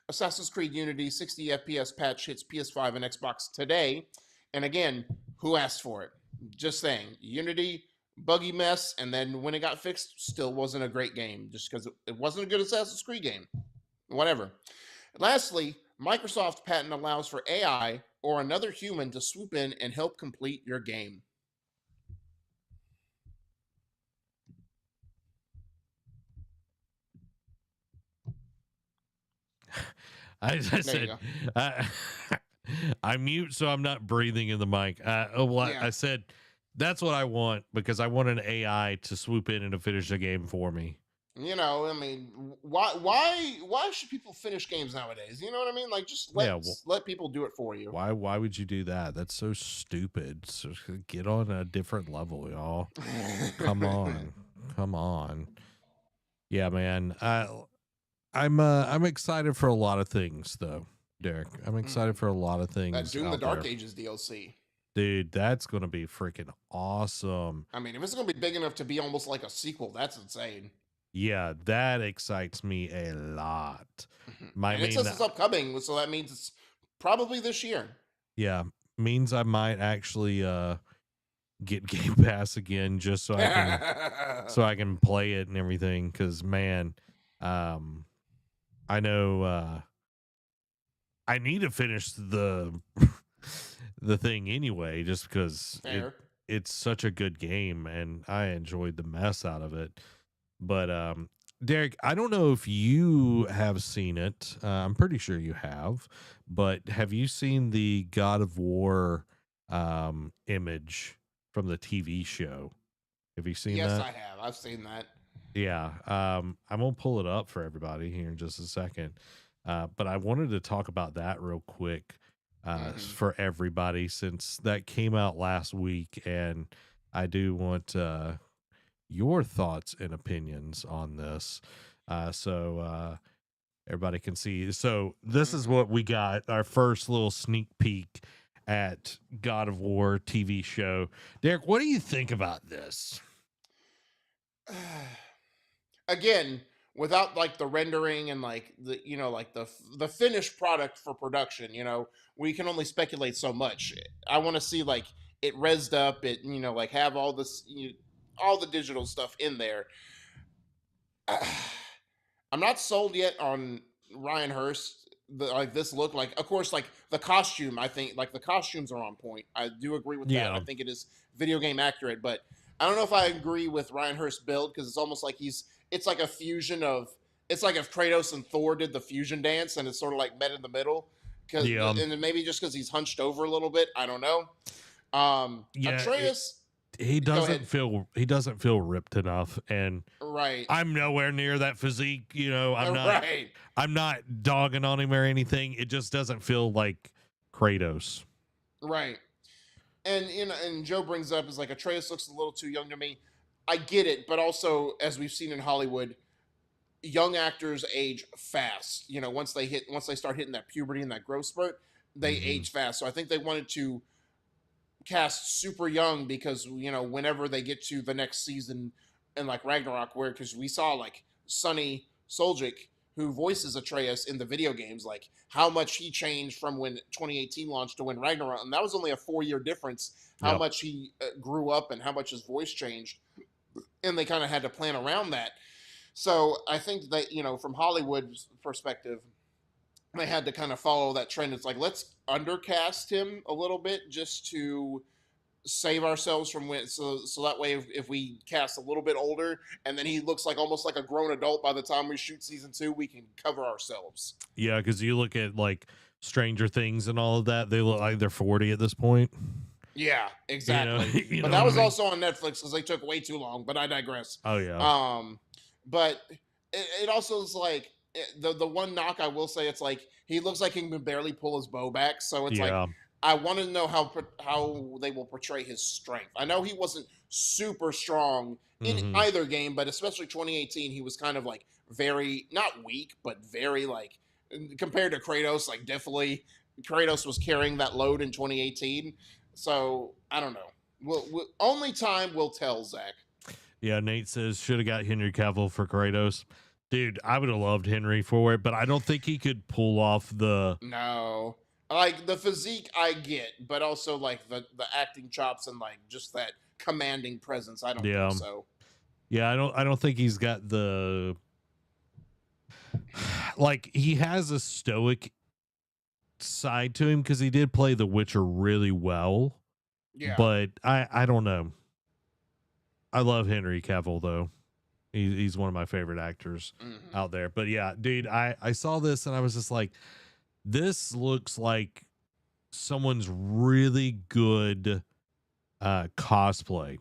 Assassin's Creed Unity 60 FPS patch hits PS5 and Xbox today. And again, who asked for it? Just saying. Unity, buggy mess, and then when it got fixed, still wasn't a great game, just because it wasn't a good Assassin's Creed game. Whatever. Lastly, Microsoft patent allows for AI or another human to swoop in and help complete your game. I said, I mute so I'm not breathing in the mic. I said that's what I want, because I want an AI to swoop in and to finish a game for me. I mean, why should people finish games nowadays? You know what I mean? Like, just let people do it for you. Why would you do that? That's so stupid. So get on a different level, y'all. Come on. Yeah, man. I'm excited for a lot of things, though, Derek. I'm excited for a lot of things. That Doom the Dark Ages DLC. Dude, that's going to be freaking awesome. I mean, if it's going to be big enough to be almost like a sequel, that's insane. Yeah, that excites me a lot. It says it's upcoming, so that means it's probably this year. Yeah, means I might actually get Game Pass again, just so I can play it and everything. Because man, I know I need to finish the thing anyway, just because it's such a good game and I enjoyed the mess out of it. But Derek, I don't know if you have seen it. I'm pretty sure you have. But have you seen the God of War image from the TV show? Have you seen that? Yes, I have. I've seen that. Yeah. I'm going to pull it up for everybody here in just a second. But I wanted to talk about that real quick for everybody, since that came out last week. And I do want your thoughts and opinions on this. So everybody can see. So this is what we got, our first little sneak peek at God of War TV show. Derek, what do you think about this? Again, without like the rendering and like the like the finished product for production, we can only speculate so much. I want to see like it rezzed up, it like have all this all the digital stuff in there. I'm not sold yet on Ryan Hurst. Like this look, like of course, like the costume. I think like the costumes are on point. I do agree with that. I think it is video game accurate, but I don't know if I agree with Ryan Hurst's build because it's almost like it's like a fusion of. It's like if Kratos and Thor did the fusion dance, and it's sort of like met in the middle. And maybe just because he's hunched over a little bit. I don't know. Atreus. He doesn't feel ripped enough, and right. I'm nowhere near that physique. I'm not dogging on him or anything. It just doesn't feel like Kratos. Right. And and Joe brings up is like Atreus looks a little too young to me. I get it, but also as we've seen in Hollywood, young actors age fast. Once they start hitting that puberty and that growth spurt, they age fast. So I think they wanted to cast super young because whenever they get to the next season in like Ragnarok, because we saw like Sonny Soljic, who voices Atreus in the video games, like how much he changed from when 2018 launched to when Ragnarok, and that was only a 4-year difference. How much he grew up and how much his voice changed, and they kind of had to plan around that. So I think that from Hollywood's perspective, they had to kind of follow that trend. It's like, let's undercast him a little bit just to save ourselves from so that way if we cast a little bit older and then he looks like almost like a grown adult by the time we shoot season 2, we can cover ourselves. Yeah, because you look at like Stranger Things and all of that, they look like they're 40 at this point. Yeah, exactly. But that was also on Netflix because they took way too long, but I digress. Oh yeah. But it also is like the one knock I will say, it's like he looks like he can barely pull his bow back. So it's like I want to know how they will portray his strength. I know he wasn't super strong in either game, but especially 2018, he was kind of like very not weak, but very like compared to Kratos, like definitely Kratos was carrying that load in 2018. So I don't know. We'll only time will tell, Zach. Yeah, Nate says should have got Henry Cavill for Kratos. Dude, I would have loved Henry for it, but I don't think he could pull off the... No. Like, the physique I get, but also, like, the acting chops and, like, just that commanding presence. I don't think so. Yeah, I don't think he's got the... Like, he has a stoic side to him because he did play The Witcher really well. Yeah. But I don't know. I love Henry Cavill, though. He's one of my favorite actors out there. But yeah, dude, I saw this and I was just like, this looks like someone's really good cosplay.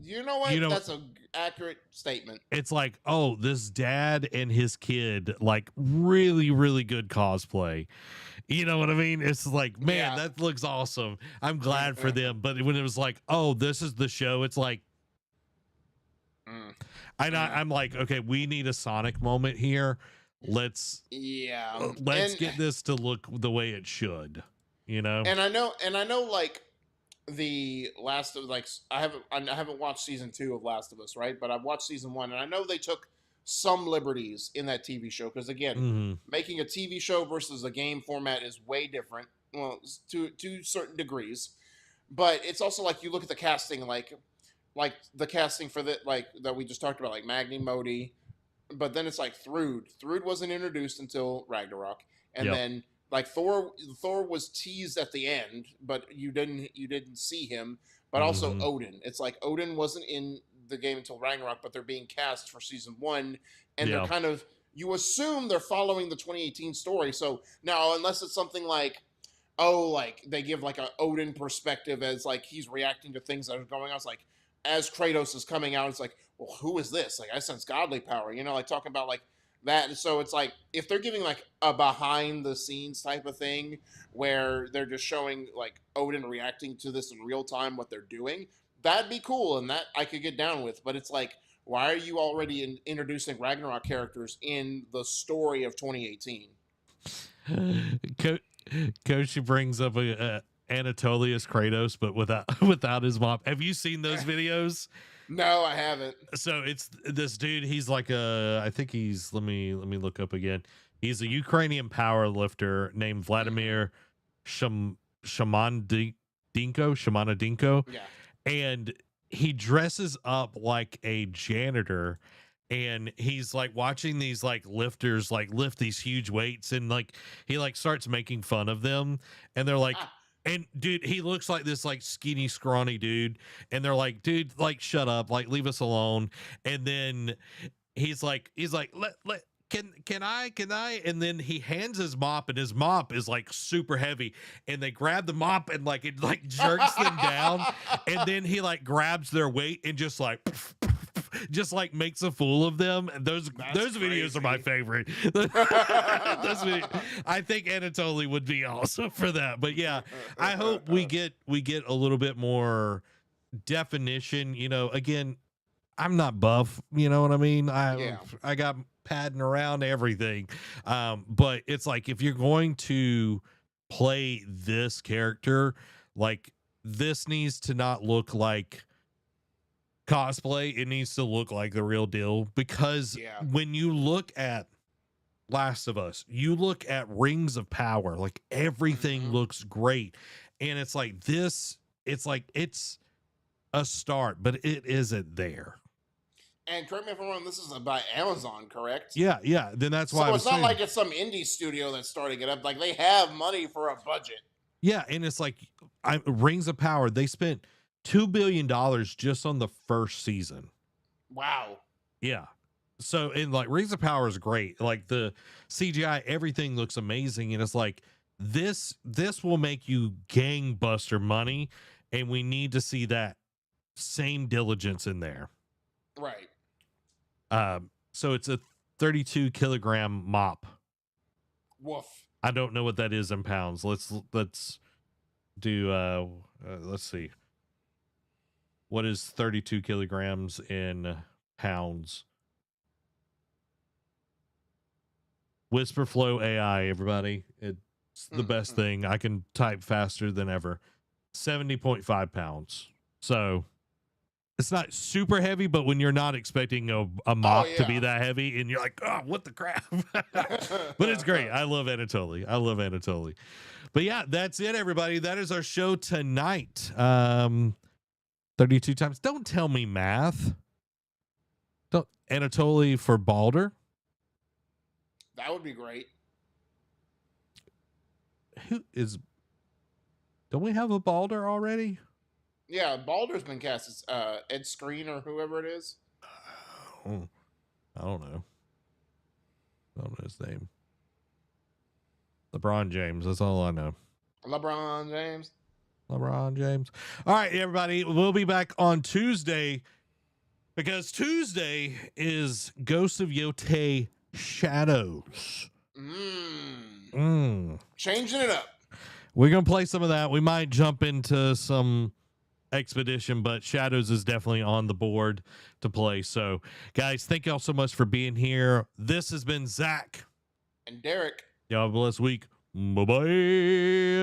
You know what? That's an accurate statement. It's like, oh, this dad and his kid, like really, really good cosplay. You know what I mean? It's like, man, that looks awesome. I'm glad for them. But when it was like, oh, this is the show, it's like, I'm like, okay, we need a Sonic moment here. Let's get this to look the way it should, And I know, like the Last of like I haven't watched season 2 of Last of Us, right? But I've watched season 1, and I know they took some liberties in that TV show because again, making a TV show versus a game format is way different. Well, to certain degrees, but it's also like you look at the casting, like the casting for that we just talked about, like Magni Modi, but then it's like Thrud wasn't introduced until Ragnarok, and then like Thor was teased at the end, but you didn't see him, but also Odin. It's like Odin wasn't in the game until Ragnarok, but they're being cast for season 1, and they're kind of, you assume they're following the 2018 story. So now, unless it's something like, like they give like a Odin perspective as like he's reacting to things that are going on, it's like, as Kratos is coming out, it's like, well, who is this? Like, I sense godly power, like talking about like That so it's like if they're giving like a behind the scenes type of thing where they're just showing like Odin reacting to this in real time what they're doing, that'd be cool and that I could get down with. But it's like, why are you already introducing Ragnarok characters in the story of 2018? Koshi brings up a Anatolius Kratos, but without his mom. Have you seen those videos? No, I haven't. So it's this dude. He's like I think he's. Let me look up again. He's a Ukrainian power lifter named Vladimir Shamanadinko. Yeah. And he dresses up like a janitor, and he's like watching these like lifters like lift these huge weights, and like he like starts making fun of them, and they're like. And dude, he looks like this like skinny, scrawny dude. And they're like, dude, like, shut up, like, leave us alone. And then he's like, can I? And then he hands his mop, and his mop is like super heavy. And they grab the mop and like it like jerks them down. And then he like grabs their weight and just like just like makes a fool of them. And those videos are my favorite. I think Anatoly would be awesome for that. But yeah, I hope we get a little bit more definition. You know, again, I'm not buff, you know what I mean? I got padding around everything. But it's like if you're going to play this character, like this needs to not look like cosplay. It needs to look like the real deal, because when you look at Last of Us, you look at Rings of Power, like everything looks great. And it's like this, it's like it's a start, but it isn't there. And correct me if I'm wrong, this is by Amazon, correct? Yeah. Then that's why. So it's not like it's some indie studio that's starting it up. Like they have money for a budget. Yeah, and it's like Rings of Power, they spent $2 billion just on the first season. Wow. Yeah. So, and like Rings of Power is great. Like the CGI, everything looks amazing. And it's like, this will make you gangbuster money. And we need to see that same diligence in there. Right. So it's a 32 kilogram mop. Woof. I don't know what that is in pounds. Let's do, let's see. What is 32 kilograms in pounds? Whisperflow AI, everybody. It's the best thing. I can type faster than ever. 70.5 pounds. So it's not super heavy, but when you're not expecting a mop to be that heavy, and you're like, oh, what the crap? But it's great. I love Anatoly. But yeah, that's it, everybody. That is our show tonight. 32 times. Don't tell me math. Don't Anatoly for Balder. That would be great. Don't we have a Balder already? Yeah, Balder's been cast. It's Ed Screen or whoever it is. I don't know. I don't know his name. LeBron James. That's all I know. LeBron James. All right, everybody. We'll be back on Tuesday, because Tuesday is Ghost of Yotei Shadows. Changing it up. We're going to play some of that. We might jump into some Expedition, but Shadows is definitely on the board to play. So, guys, thank y'all so much for being here. This has been Zach. And Derek. Y'all have a blessed week. Bye-bye.